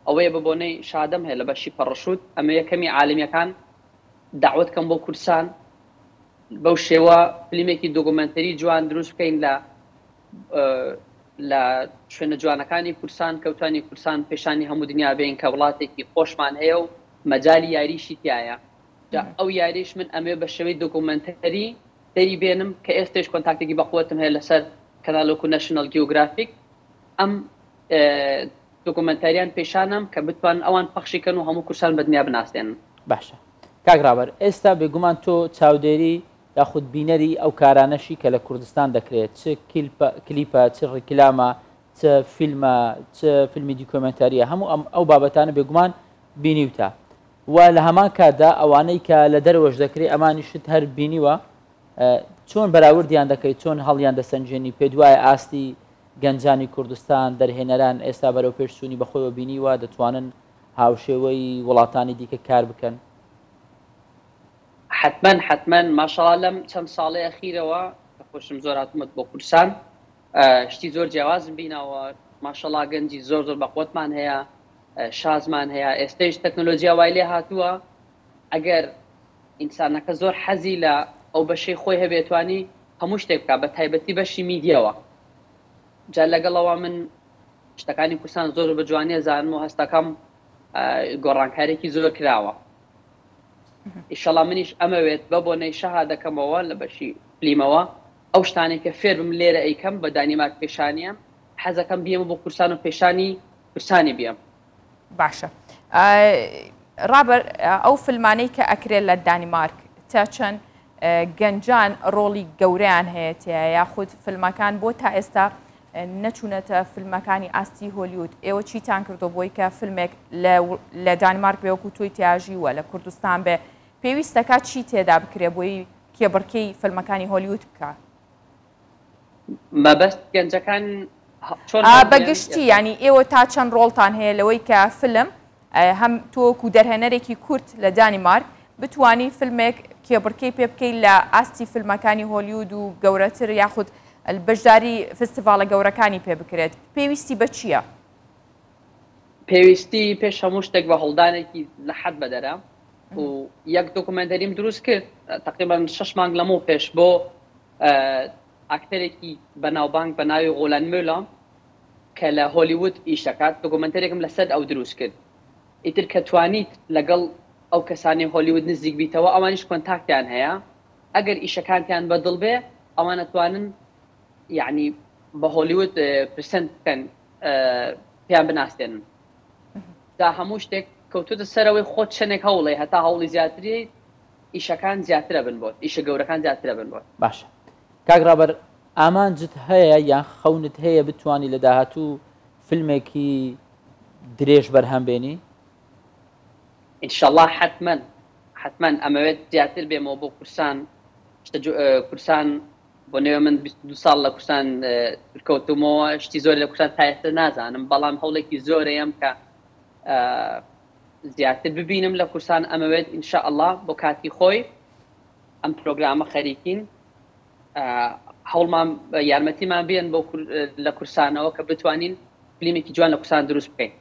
ئەوەیە بە بۆنەی شادەم هەیە لە بەشی پەڕەشوت ئەمە یەکەمی عالمیەکان داوت کەم بۆ کوردستان بەو شێوە فلیمێکی دۆکومنتەری جوان دروست بکەین لە شوێنە جوانەکانی کوردستان کەوتانی کوردستان پێشانی هەموو دنیا بین کە وڵاتێکی خۆشمان هەیە و مەجای یاریشی تایە ئەو یاریش من ئەمێ بە شێوەی دۆکومنتەری دەری بێنم کە ئێستش کۆنتاکتێکی بەقوتم هەیە لەسەر کەناڵۆکو نەشنەل جیۆگرافیک ئەم دۆکومنتاریان پێشانم کە بتوان ئەوان پەخشیکەن و هەموو کوردستان بە دنیا بناسێنن باشە کاک ڕابەر ئێستا بێگومان تۆ چاودێری یاخود بینەری ئەو کارانەشی کە لە کوردستان دەکرێت چ کلیپە چ ڕیکلامە چ فیلمە چ فیلمی دیکۆمنتاریە هەموو ئەو بابەتانە بێگومان بینیوتە و لە هەمان کاتدا ئەوانەی کە لە دەرەوەش دەکرێت ئەمانی شت هەر بینیوە چۆن بەراوردیان دەکەیت چۆن هەڵیان دەسەنجێنی پێ دوایە ئاستی گەنجانی کوردستان دەرهێنەران ئێستا بەرەو پێشچوونی بەخۆیەوە بینیوە دەتوانن هاوشێوەی وڵاتانی دیکە کار بکەن حتمما ماشاءڵڵا لەم چەند ساڵی ئەخیرەوە خۆشم زۆر هاتوومەت بۆ کوردستان شتی زۆر جیاوازم بینەوە ماشاءڵڵا گەنجی زۆر زۆر بەقوتمان هەیە شازمان هەیە ئێستش تەکنۆلۆژیا وای لێ هاتووە ئەگەر ئینسانەکە زۆر حەزی لە ئەو بەشەی خۆی هەبێتوانی هەموو شتێک بکە بە تایبەتی بەشی میدیەوە جا لەگەڵەوە من شتەکانی کوردستان زۆر بە جوانی زانم و هەستەکەم گۆڕانکارێکی زۆر کراوە ئیشەڵا منیش ئەمەوێت بە بۆنەی شەها دەکەمەوە لە بەشی فلیمەوە ئەو شتانێک کە فێر بم لێرە ئەیکەم بە دانیمارک پێشانیە حەزەکەم بیەمە بۆ کوردستان و پێشانی کوردستانی بیەم باشە ڕابەر ئەو فیلمانەی کە ئەکرێت لە دانیمارک تا چەند گەنجان ڕۆڵی گەورەیان هەیە تیا یاخود فیلمەکان بۆ تا ئێستا نەچوونەتە فیلمەکانی ئاستی هۆلیوود ئێوە چیتان کردو بۆی کە فیلمێک لە دانیمارک بێوەکو تۆی تیاژی وە لە کوردستان بێ پێویستەکە چی تێدا بکرێ بۆی کێبڕکەی فیلمەکانی هۆلیوود بکە مەبەست گەنجەکان بەگشتی ینی ئێوە تا چەند ڕۆڵتان هەیە لەوەی کە فیلم هەم تۆکو دەرهێنەرێکی کورت لە دانیمارک بتوانی فیلمێک کێبڕکەی پێ بکەیت لە ئاستی فیلمەکانی هۆلیوود و گەورەتر یاخود بەشداری فستیڤالە گەورەکانی پێ بکرێت پێویستی بە چییە؟ پێویستی پێش هەموو شتێک بە هەڵدانێکی لە حەد بەدەرە و یەک دۆکومنتەریم دروست کرد تقریبا 6 مانگ لەمەوە پێش بۆ ئاکتەرێکی بەناوبانگ بە ناوی غۆلان مۆلا کە لە هۆلیوود ئیش دەکات دۆکومنتەرێکم لەسەر ئەو دروست کرد ئیتر کە توانیت لەگەڵ ئەو کەسانی هۆلیوود نزیک بیتەوە ئەوانیش کۆنتاکتیان هەیە ئەگەر ئیشەکانتیان بەدڵ بێ ئەوان ئەتوانن یعنی بە هۆلیوود پرسنت بکەن پێیان بناسێنن دا هەموو شتێک کەوتوتە سەرەوەی خۆت چەندێک هەوڵێ هەتا هەوڵی زیاتری ئیشەکان زیاترە بن بۆت ئیشە گەورەکان زیاترە بن بۆت باشە کاک ڕابەر ئامانجت هەیە یان خەونت هەیە بتوانی لە داهاتوو فیلمێکی درێژ بەرهەم بێنی ئینشاءالله حتمما ئەمەوێت زیاتر بێمەوە بۆ کورسان بۆ نوێ من 22 ساڵ لە کورسان کەوتمەوە شتی زۆر لە کورسان تایەتر نازانم بەڵام هەوڵێکی زۆرەیەم کە زیاتر ببینم لە کورسان ئەمەوێت ئینشاءالله بۆ کاتی خۆی ئەم پرۆگرامە خەریکین هەوڵمان یارمەتیمان بێن بۆ لە کورسانەوە کە بتوانین فلیمێکی جوان لە کورسان دروست بکەین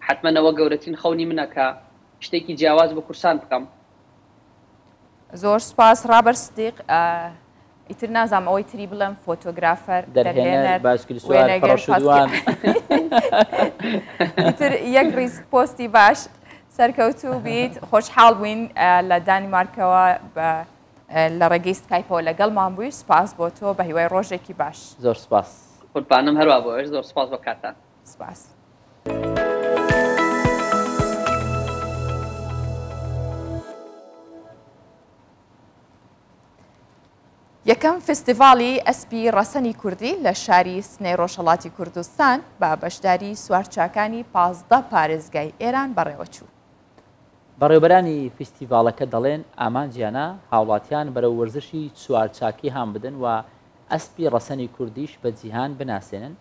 حتممەەوە گەورەترین خەونی منە کە شتێکی جیاواز بە کورسان بکەم زۆر سپاس ڕابەر سدیق ئیتر نازانم ئەوەی تری بڵێم فۆتۆگرافەر دەرهێنەر باسکولی سوار پەڕەشودوان ئیتر یەک ڕیز پۆستی باش سەرکەوتوو بیت خۆشحاڵ بووین لە دانیمارکەوە لە ڕێگەی سکایپەوە لەگەڵمان بووی سپاس بۆ تۆ بە هیوای ڕۆژێکی باش زۆر سپاس قوربانم هەروە بۆ زۆر سپاس بۆ کاتان سپاس یەکەم فستیڤاڵی ئەسپی ڕەسەنی کوردی لە شاری سنەی ڕۆژهەڵاتی کوردستان بە بەشداری سوارچاکانی 15 پارێزگای ئێران بەڕێوەچوو. بەڕێوەبەرانی فستیڤاڵەکە دەڵێن ئامانجیانە هاوڵاتیان بەرەو وەرزشی چوارچاکی هام بدن و ئەسپی ڕەسەنی کوردیش بە جیهان بناسێنن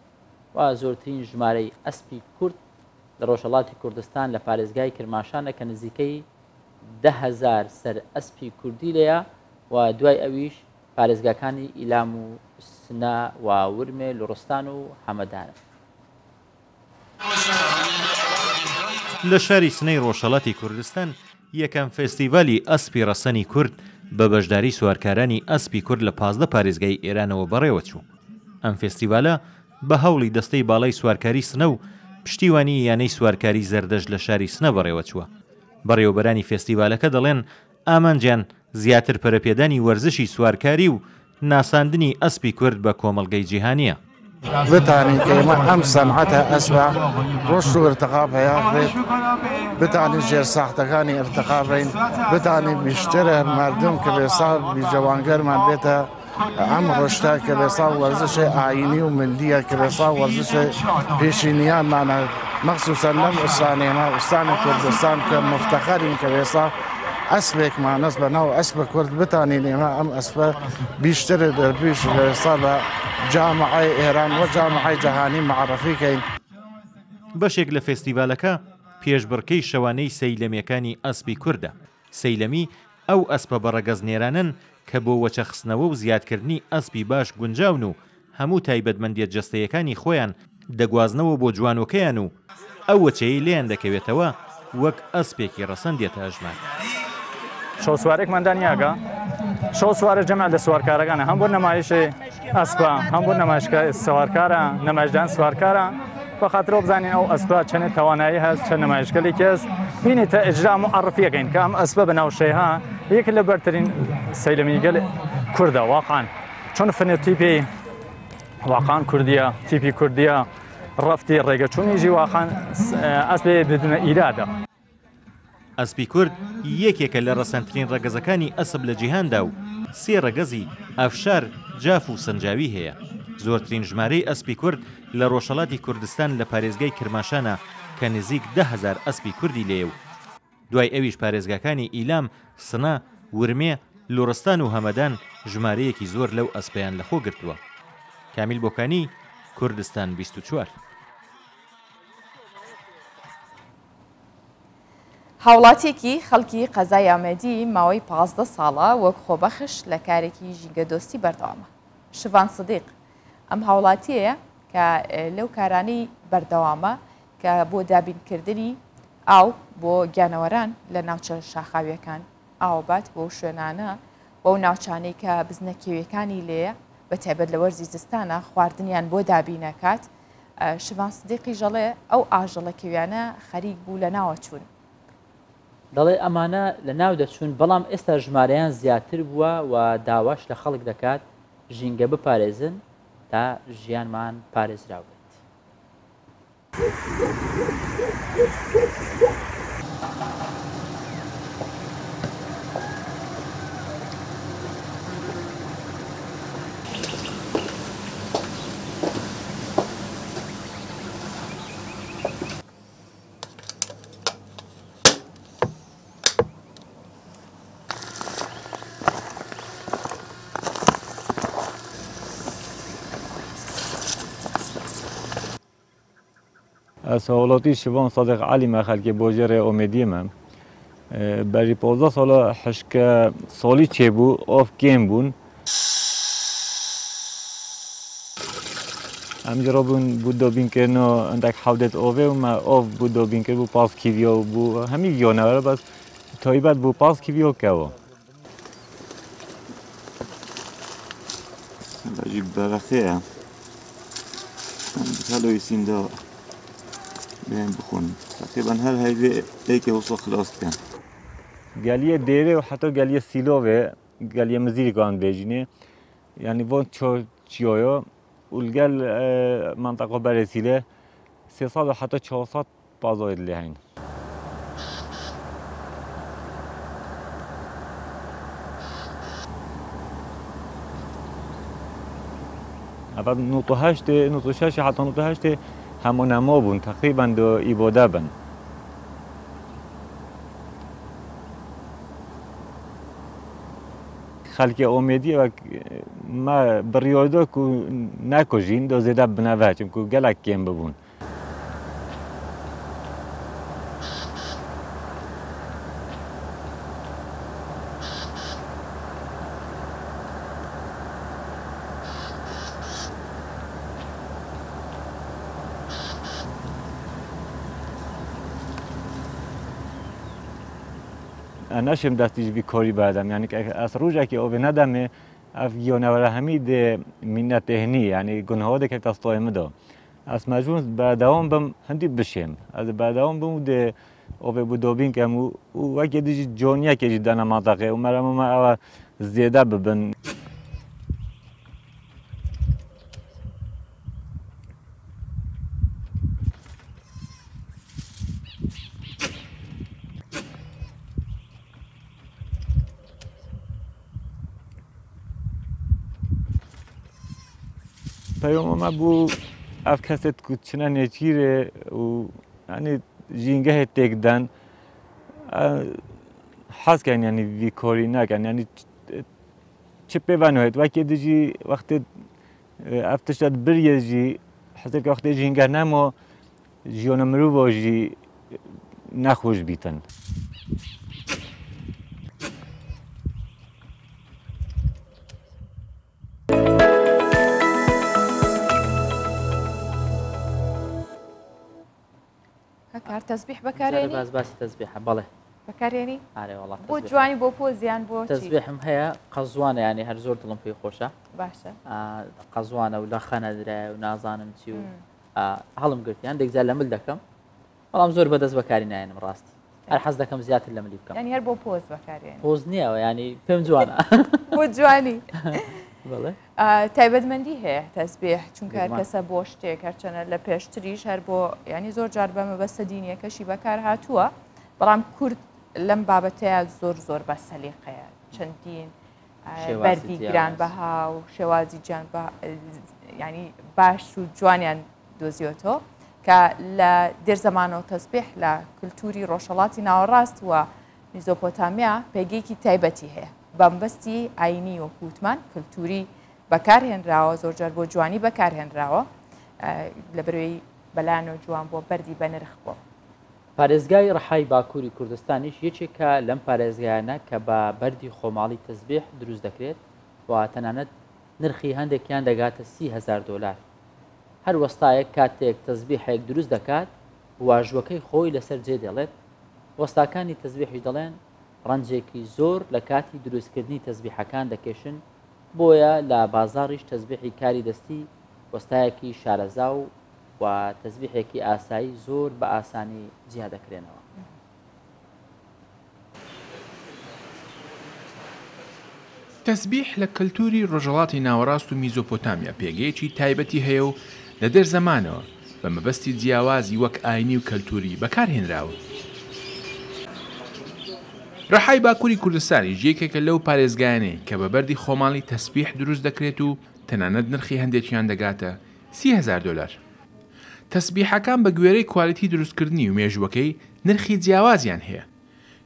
و زۆرترین ژمارەی ئەسپی کورد لە ڕۆژهەڵاتی کوردستان لە پارێزگای کرماشانە کە نزیکەی 10,000 سەر ئەسپی کوردی لەیە و دوای ئەویش پارێزگاکانی ئیلام و سنە و ورمێ لوڕستان و هەمەدانە. لە شاری سنەی ڕۆژهەڵاتی کوردستان یەکەم فێستیڤالی ئەسپی ڕەسەنی کورد بە بەشداری سوارکارانی ئەسپی کورد لە 15 پارێزگای ئێرانەوە بەڕێوەچوو. ئەم فێستیڤالە بە هەوڵی دەستەی باڵای سوارکاری سنە و پشتیوانی یانەی سوارکاری زەردەش لە شاری سنە بەڕێوەچووە. بەڕێوەبەرانی فێستیڤالەکە دەڵێن ئامانجیان زیاتر پەرەپێدانی وەرزشی سوارکاری و ناساندنی ئەسپی کورد بە کۆمەڵگەی جیهانیە. بتانین کە ئێمە ئەم سەنعەتە ئەسپە ڕۆشت و ئرتقاب هەیە بێت بتانین ژێر ساختەکانی ئرتقا بین بتانین بیشترە مردم کە بێساڵ بیجەوانگەرمان بێتە ئەم ڕۆشتا کە بێساڵ وەرزشی ئاینی و ملیە کە بێساڵ وەرزشی پێشینیانمانە مەخسوسەن لەم ئوستانێمە ئوستانی کوردستان کە مفتەخەرین کە بێساڵ ئەسپێکمان نەس بە ناو ئەسپە کورد بتانین ئێمە ئەم ئەسپە بیشتر دەرپیش لەسا بە جامعای ئێران و جامعای جەهانی معرفیکەین. بەشێک لە فێستیڤالەکە پێشبڕکەی شەوانەی سەیلەمیەکانی ئەسپی کووردە. سەیلەمی ئەو ئەسپە بەڕەگەزنێرانن کە بۆ وەچەخستنەوە و زیادکردنی ئەسپی باش گونجاون و هەموو تایبەتمەندیە جەستەیەکانی خۆیان دەگوازنەوە بۆ جوانۆکەیان و ئەو وەچەیە لێیان دەکەوێتەوە وەک ئەسپێکی ڕەسەن دێتە ئەژمان. شەو سوارێکماندان یاگە شەو سوارە جەمع لە سوارکارەکانە هەم بۆ نەمایشی ئەسپە هەم بۆ نەمایشکە سوارکارە نەمایشدان سوارکارە بەخاطرەوە بزانین ئەو ئەسپە چەند توانایی هەست چەند نەمایشگەلی کەس بینێتە ئجرا معرفیەکەین کە ئەم ئەسپە بە ناوشەیەها یەک لە بەرترین سەیلەمیگەل کوردە واقعاً چۆن فنێتیپی واقعاً کوردیە تیپی کوردیە ڕەفتی ڕێگەچوونیژی واقعاً ئەسپێ بدونە ئیرادە. ئەسپی کورد یەکێکە لە ڕەسەنترین ڕەگەزەکانی ئەسب لە جیهاندا و 3 ڕەگەزی ئەفشار جاف و سنجاوی هەیە. زۆرترین ژمارەی ئەسپی کورد لە ڕۆژهەڵاتی کوردستان لە پارێزگای کرماشانە کە نزیک 10,000 ئەسپی کوردی لێ و دوای ئەویش پارێزگاکانی ئیلام سنە ورمێ لوڕستان و هەمەدان ژمارەیەکی زۆر لەو ئەسپیان لەخۆ گرتووە. کامیل بۆکانی کوردستان 24. هاوڵاتێکی خەڵکی قەزای ئامەدی ماوەی 15 ساڵە وەک خۆبەخش لە کارێکی ژینگەدۆستی بەردەوامە. شڤان سدیق ئەم هاوڵاتیەیە کە لەو کارانەی بەردەوامە کە بۆ دابینکردنی ئاو بۆ گیانەوەران لە ناوچە شاخاویەکان ئاوبات بۆ شوێنانە بۆ ناوچانەی کە بزنەکێویەکانی لێیە بە تایبەت لە وەرزی زستانە خواردنیان بۆ دابینەکات. شڤان سدیقی ژەڵێ ئەو ئاژەڵە کێویانە خەریک بوو لە ناوە چوون. دەڵێ ئەمانە لە ناو دەچوون بەڵام ئێستا ژمارەیان زیاتر بووە و داواش لە خەڵک دەکات ژینگە بپارێزن تا ژیانمان پارێزراو بێت. سوالاتی شبان صادق علی ما خلک بوجر امیدی من بری 15 سال حشک سالی چه بو آف گیم بون همجرا بود بین که نه اندک حودت آوه و ما آف بود بین که بو پاس کیویا بو همین یانه ولی بس تایبت بو پاس کیویا کوا عجیب برخه حالا ایسیم دا بهم بخون تقریبا هر هیوه ایک وصل خلاص کن گلیه دیره و حتی گلیه سیلوه گلیه مزیر کان بیجینه یعنی وان چیایا والگل منطقه برسیله 300 و حتی 400 بازاید لهین بعد نقطه 8 نقطه 6 حتی نقطه 8 همون نما بون تقریبا دو ایباده بن خلک امیدی و ما بریادا کو نکوژین دو زده بنوه چون کو گلک کم ببون نشم دستیش بی کاری بعدم یعنی که از روزی که آب ندمه افگیانه ولی همید منت تهنی یعنی گناه ده که تستایم دا از مجبور بعدام بم هندی بشیم از بعدام بم ده آب بودابین که مو وقتی دیجی جانیه که جدنا منطقه و مرا ما زیاده ببن پیام ما بو اف کست کوچنا نچیره و یعنی جینگه تکدن حس کن یعنی وی کاری نکن یعنی چه پیوانوید وقتی دیجی وقتی افتشاد بریزی حسب که وقتی جینگه نما جیان مرو واجی نخوش بیتن کار تسبیح بکارێنی باز باسی تەسبیحە بەڵێ بەکارێنی ئارێ وڵات بۆ جوانی بۆ پۆزیان بۆ تەسبیحم هەیە قەزوانە ینی هەر زۆر دڵم پێی خۆشە باشە قەزوانە و لە خەنە درایە و نازانم چی و هەڵم گرتیان دێکجار لە مل دەکەم بەڵام زۆر بەدەست بەکاری نایەنم ڕاستی هەر حەز دەکەم زیاتر لە ملی بکەم ینی هەر بۆ پۆز بەکارێنی پۆز نییەوە ینی پێم جوانە بۆ جوانی بڵێ تایبەتمەندی هەیە تەسبیح چونکە هەر کەسە بۆ شتێک هەرچەنە لە پێشتریش هەر بۆ ینی زۆر جار بە مەبەستە دینیەکەشی بەکار هاتووە بەڵام کورد لەم بابەتەیە زۆر بە سەلیقەیە چەندین بەردی گرانبەها و شێوازی گیان ینی باش و جوانیان دۆزیۆتۆ کە لە دێرزەمانەوە تەسبیح لە کللتوری ڕۆژهەڵاتی ناوەڕاست و میزۆپۆتامیا پێگەیەکی تایبەتی هەیە بەمبەستی ئاینی و کووتمان کللتوری بەکارهێنراوە زۆرجار بۆ جوانی بەکارهێنراوە لە بەروەی بەلایەن و جوان بۆ بەردی بەنرخ بۆ پارێزگای ڕەحای باکووری کوردستانیش یەکێکە لەم پارێزگایانە کە بە بەردی خۆماڵی تەسبیح دروست دەکرێت و تەنانەت نرخی هەندێکیان دەگاتە $30,000 هەر وەستایەک کاتێک تەسبیحێک دروست دەکات واژوەکەی خۆی لەسەر جێ دێڵێت وەستاکانی تەسبیحی دەڵێن ڕەنجێکی زۆر لە کاتی دروستکردنی تەسبیحەکان دەکێشن بۆیە لە بازاڕیش تەسبیحی کاری دەستی وەستایەکی شارەزا و تەسبیحێکی ئاسایی زۆر بە ئاسانی جیا دەکرێنەوە تەسبیح لە کەلتوری ڕۆژهەڵاتی ناوەڕاست و میزۆپۆتامیا پێگەیەکی تایبەتی هەیە و لە دەرزەمانەوە بە مەبەستی جیاوازی وەک ئاینی و کەلتوری بەکارهێنراوە ڕەحای باکووری کوردستانی یەکێکە لەو پارێزگایانەی کە بە بەردی خۆماڵی تەسبیح دروست دەکرێت و تەنانەت نرخی هەندێکیان دەگاتە $30,000 تەسبیحەکان بە گوێرەی کوالیتی دروستکردنی و مێژوەکەی نرخی جیاوازیان هەیە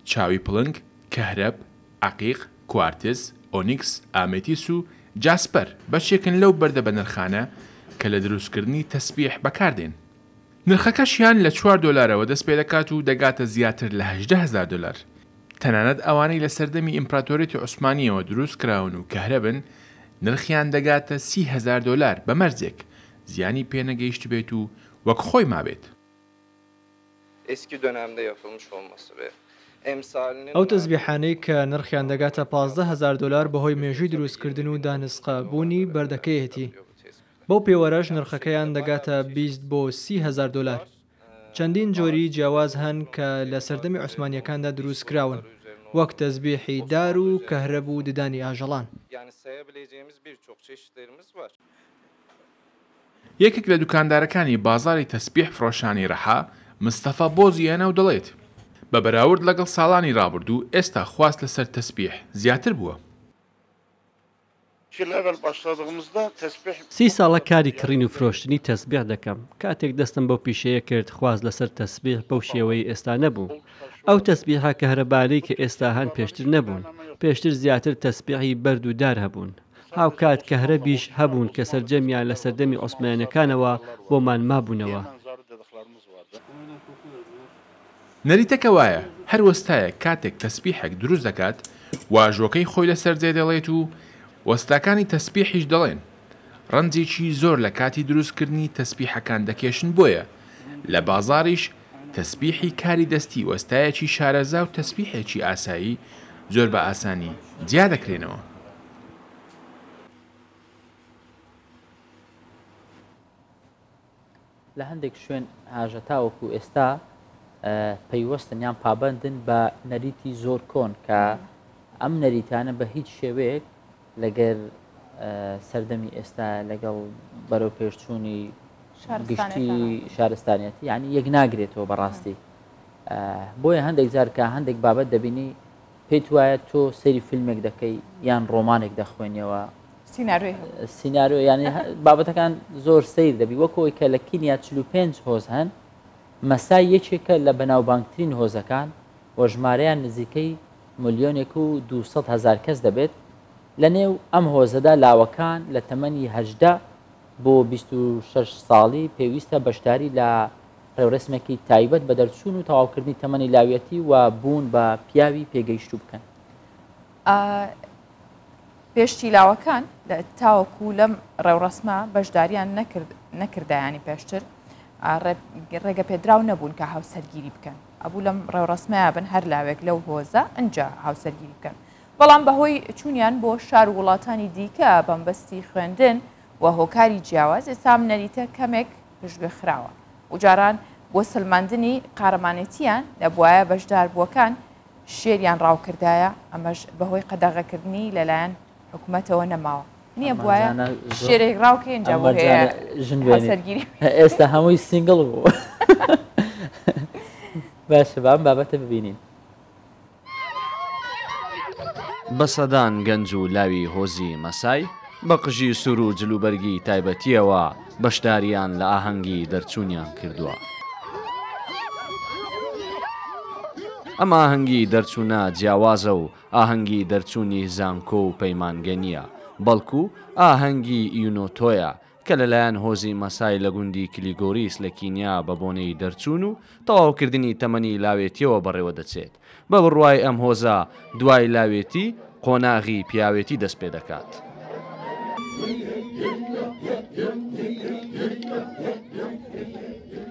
چاوی پڵنگ کەهرەب عەقیق کوارتز ئۆنیکس ئامێتیس و جاسپەر بەشێکن لەو بەردە بە نرخانە کە لە دروستکردنی تەسبیح بەکاردێن نرخەکەشیان لە 4 دلارەوە دەست پێ دەکات و دەگاتە زیاتر لە 18,000 دلار. تەنانەت ئەوانەی لە سەردەمی ئیمپراتۆریەتی عوسمانیەوە دروست کراون و کەهرە بن نرخیان دەگاتە 30,000 دلار بە مەرجێک زیانی پێنەگەیشت بێت و وەک خۆی مابێت. ئەو تەزبیحانەی کە نرخیان دەگاتە 15,000 دلار بەهۆی مێژووی دروستکردن و دانسقە بوونی بەردەکەیەتی. بەو پێوەرەش نرخەکەیان دەگاتە 20 بۆ 30,000 دلار. چەندین جۆری جیاواز هەن کە لە سەردەمی عوسمانیەکاندا دروست کراون، وەک تەزبیحی دار و کەهرەب و ددانی ئاژەڵان. یەکێک لە دوکاندارەکانی بازاری تەسبیح فرۆشانی ڕەحا مستەفا بۆزیانە و دەڵێت بە بەراورد لەگەڵ ساڵانی ڕابردوو ئێستا خواست لەسەر تەسبیح زیاتر بووە. 30 ساڵە کاری کڕین و فرۆشتنی تەسبیح دەکەم. کاتێک دەستم بەو پیشەیە کرد خواست لەسەر تەسبیح بەو شێوەی ئێستا نەبوو. ئەو تەسبیحە کە هەرەبارەی کە ئێستا هەن پێشتر نەبوون. پێشتر زیاتر تەسبیحی بەرد و دار هەبوون. هاوکات کە هەرەبیش هەبوون کە سەرجەمیان لە سەردەمی عوسمانیەکانەوە بۆمان مابوونەوە. نەریتەکە وایە هەر وەستایە کاتێک تەسبیحێک دروست دەکات واژۆکەی خۆی لەسەر جێ دەڵێت و وەستاکانی تەسبیحیش دەڵێن ڕەنجێکی زۆر لە کاتی دروستکردنی تەسبیحەکان دەکێشن بۆیە لە بازاریش تەسبیحی کاری دەستی وەستایەکی شارەزا و تەسبیحێکی ئاسایی زۆر بە ئاسانی جیا دەکرێنەوە. لە هەندێک شوێن هاژەتاوەکو ئێستا پەیوەستن یان پابندن بە نەریتی زۆر کۆن کە ئەم نەریتانە بە هیچ شێوەیەک لەگەر سەردەمی ئێستا لەگەڵ بەرەو پێشچوونی گشتی شارستانیەتی یعنی یەک ناگرێتەوە بەڕاستی. بۆیە هەندێک جارکە هەندێک بابەت دەبینی پێیت وایە تۆ سەیری فیلمێک دەکەی یان ڕۆمانێک دەخوێنیەوە سیناریۆ ینی بابەتەکان زۆر سیر دەبی وەکەوەی کە لە کینیا 45 هۆز هەن مەسای یەکێکە لە بەناوبانگترین هۆزەکان وە ژمارەیان نزیکەی 1,200,000 کەس دەبێت. لە نێو ئەم هۆزەدا لاوەکان لە تەمەنی 18 بۆ 26 ساڵی پێویستە بەشداری لە ڕێوڕسمێکی تایبەت بە دەرچوون و تەواوکردنی تەمەنی لاوێتی و بوون بە پیاوی پێگەیشتوو بکەن. پێشتی لاوەکان لە تاوەکو لەم ڕێوڕسمە بەشداریان نەکردایانی پێشتر ڕێگە پێدراو نەبوون کە هاوسەرگیری بکەن. ئەبوو لەم ڕێوڕسمەیە بن هەر لاوێک لەو هۆزە ئەنجا هاوسەرگیری بکەن. بەڵام بەهۆی چوونیان بۆ شار و وڵاتانی دیکە بەمبەستی خوێندن و هۆکاری جیاواز ئێستا نەریتە کەمێک پشتگوێ خراوە و جاران بۆ سلماندنی قارەمانێتیان لە بواە بەشدار بووەکان شێریان ڕاوکردایە ئەمەش بەهۆی قەدەغەکردنی لەلایەن حکوومەتەوە نەماوە. نییە بواە شێرێک ڕاوکەین جا هاوسەرگیری ئێستا هەمووی سینگڵ بوو. باشە بام بابەتە ببینین. بەسەدان گەنج و لاوی هۆزی مەسای بە قژی سوور و جلوبەرگی تایبەتیەوە بەشداریان لە ئاهەنگی دەرچوونیان کردووە. ئەم ئاهەنگی دەرچوونە جیاوازە و ئاهەنگی دەرچوونی زانکۆ و پەیمانگە نییە بەڵکو ئاهەنگی یونۆتۆیە کە لەلایەن هۆزی مەسای لە گوندی کلیگۆریس لە کینیا بە بۆنەی دەرچوون و تەواوکردنی تەمەنی لاوێتیەوە بەڕێوە دەچێت. بە بڕوای ئەم هۆزە دوای لاوێتی قۆناغی پیاوێتی دەست پێ دەکات.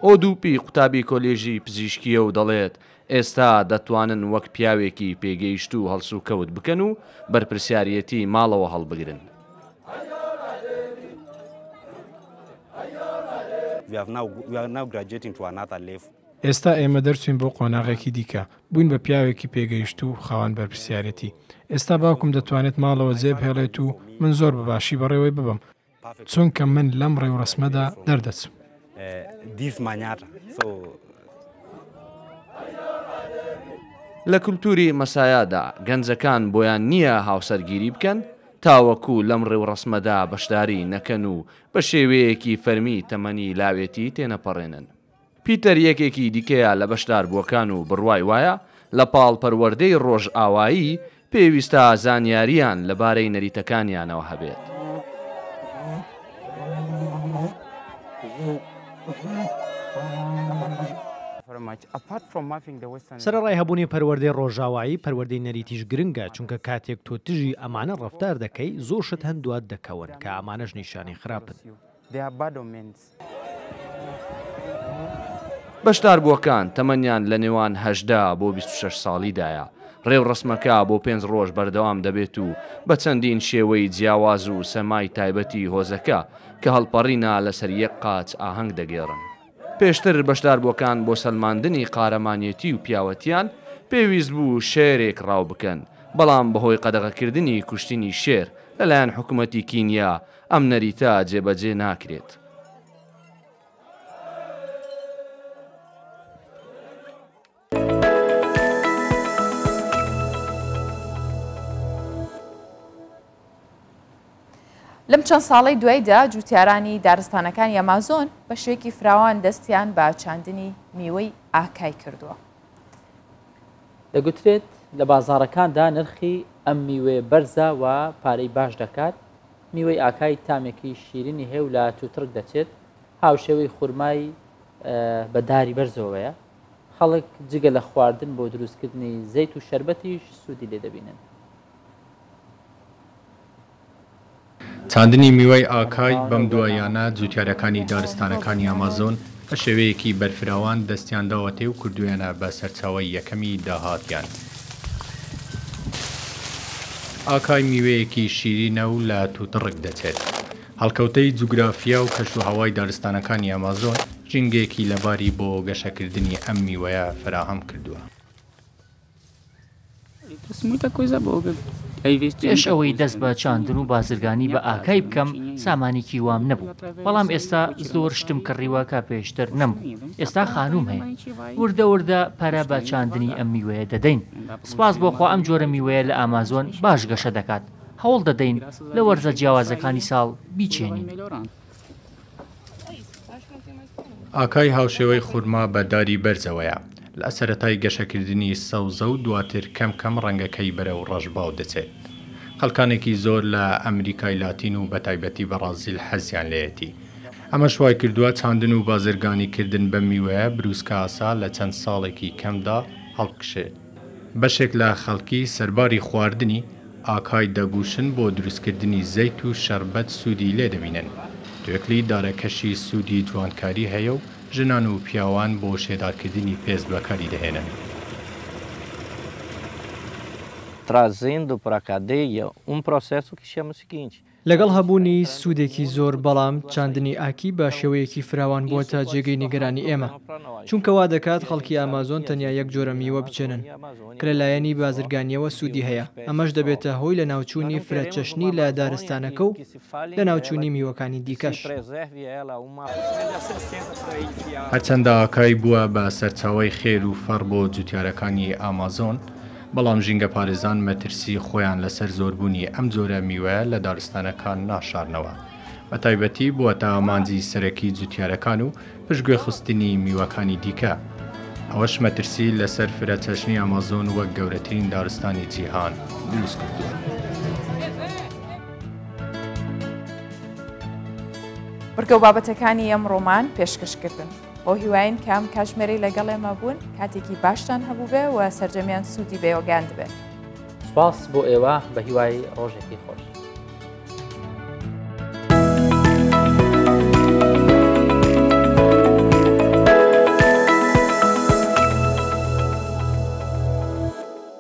ئۆدوپی قوتابی کۆلێژی پزیشکیە و دەڵێت ئێستا دەتوانن وەک پیاوێکی پێگەیشت و هەڵسو کەوت بکەن و بەرپرسیارەتی ماڵەوە هەڵبگرن. ئێستا ئێمە دەرچوین بۆ قۆناغێکی دیکە بووین بە پیاوێکی پێگەیشت و خاوەن بەرپرسیارەتی. ئێستا باوکم دەتوانێت ماڵەوە جێبهێڵێت و من زۆر بەباشی بەڕێوەی ببم چونکە من لەم ڕێوڕسمەدا دەردەچم. لە کولتوری مەسایادا گەنجەکان بۆیان نییە هاوسەرگیری بکەن تاوەکو لەم ڕێوڕسمەدا بەشداری نەکەن و بە شێوەیەکی فەرمی تەمەنی لاوێتی تێنەپەڕێنن. پیتەر یەکێکی دیکەیە لە بەشدار بووەکان و بڕوای وایە لە پاڵ پەروەردەی ڕۆژ ئاوایی پێویستە زانیاریان لەبارەی نەریتەکانیانەوە هەبێت. سەرڕای هەبوونی پەروەردەی ڕۆژاوایی پەروەردەی نەریتیش گرنگە چونکە کاتێک تۆ تژی ئەمانە ڕەفتار دەکەی زۆر شت هەندوات دەکەون کە ئەمانەش نیشانی خراپن. بەشداربووەکان تەمەنیان لە نێوان 18 بۆ 26 ساڵیدایە. ڕێو ڕسمەکە بۆ 5 ڕۆژ بەردەوام دەبێت و بە چەندین شێوەی جیاواز و سەمای تایبەتی هۆزەکە کە هەڵپەڕینە لەسەر یەک قاچ ئاهەنگ دەگێڕن. پێشتر بەشداربووەکان بۆ سەلماندنی قارەمانیەتی و پیاوەتیان پێویست بوو شێرێک ڕاو بکەن، بەڵام بەهۆی قەدەغەکردنی کوشتنی شێر لەلایەن حکوومەتی کینیا ئەم نەریتە جێبەجێ ناکرێت. لەم چەند ساڵی دوایدا جوتیارانی دارستانەکانی ئەمازۆن بە شوێکی فراوان دەستیان بە چاندنی میوەی ئاکای کردووە. دەگوترێت لە بازاڕەکاندا نرخی ئەم میوێ بەرزە و پارەی باش دەکات. میوەی ئاکای تامێکی شیرینی هەیە و لە تووتڕک دەچێت، هاوشێوەی خورمای بەداری بەرزەوەیە. خەڵک جگە لە خواردن بۆ دروستکردنی زەیت و شەربەتیش سوودی لێ دەبینن. چاندنی میوەی ئاکای بەم دوایانە جوتیارەکانی دارستانەکانی ئەمازۆن بە شێوەیەکی بەرفراوان دەستیان داوەتێ و کردوێنە بە سەرچاوەی یەکەمی داهاتیان. ئاکای میوەیەکی شیرینە و لە تووتڕک دەچێت. هەڵکەوتەی جوگرافیا و کەشوهەوای دارستانەکانی ئەمازۆن ژینگێکی لەباری بۆ گەشەکردنی ئەم میوەیە فراهەم کردووە. پێش ئەوەی دەست بە چاندن و بازرگانی بە ئاکای بکەم سامانێکی وام نەبوو، بەڵام ئێستا زۆر شتم کڕیوە کە پێشتر نەبوو. ئێستا خانوم هەیە، وردە وردە پەرە بە چاندنی ئەم میوەیە دەدەین. سپاس بۆخوا ئەم جۆرە میوەیە لە ئامازۆن باش گەشە دەکات. هەوڵ دەدەین لە وەرزە جیاوازەکانی ساڵ بیچێنین. ئاکای هاوشێوەی خورما بەداری بەرزەوەیە. لە سەرەتای گەشەکردنی سەوزە و دواتر کەم کەم ڕەنگەکەی بەرە و ڕەشباو دەچێت. خەڵکانێکی زۆر لە ئەمریکای لاتین و بەتایبەتی بەرازیل حەزیان لێیەتی. ئەمە شوای کردووە چاندن و بازرگانیکردن بە میوەیە بروسکە ئاسا لە چەند ساڵێکی کەمدا هەڵبکشێت. بەشێک لە خەڵکی سەرباری خواردنی ئاکای دەگوشن بۆ دروستکردنی زەیت و شەربەت سوودی لێ دەبینن. توێکلی دارەکەشی سوودی جوانکاری هەیە و ژنان و پیاوان بۆ شێدارکردنی پێست بەکاری دەهێنن. Trazendo para a cadeia processo que chama o seguinte. لەگەڵ هەبوونی سوودێکی زۆر بەڵام چاندنی ئاکی بە شێوەیەکی فراوان بووە تا جێگەی نیگەرانی ئێمە، چونکە وا دەکات خەڵکی ئامازۆن تەنیا یەک جۆرە میوە بچێنن کە لەلایەنی بازرگانیەوە سوودی هەیە. ئەمەش دەبێتە هۆی لە ناوچوونی فرەتچەشنی لە دارستانەکە و لە ناوچوونی میوەکانی دیکەش. هەرچەندە ئاکای بووە بە سەرچاوەی خێر و فەڕ بۆ جوتیارەکانی ئامازۆن، بەڵام ژینگە پارێزان مەترسی خۆیان لەسەر زۆربوونی ئەم جۆرە میوەیە لە دارستانەکان ناشارنەوە. بە تایبەتی بووە تا ئامانجی سەرەکی جوتیارەکان و پشتگوێ خستنی میوەکانی دیکە. ئەوەش مەترسی لەسەر فرەچەشنی ئامازۆن وەک گەورەترین دارستانی جیهان دروست کردووە. بڕگە و بابەتەکانی ئەم ڕۆمان پێشکەشکردن. بۆ هیواین کام کاتژمێرەی لەگەڵ ئێمە بوون، کاتێکی باشتان هەبوو بێ و سەرجەمیان سوودی بێوەگان دەبێت. سپاس بۆ ئێوە بە هیوای ڕۆژێکی خۆش.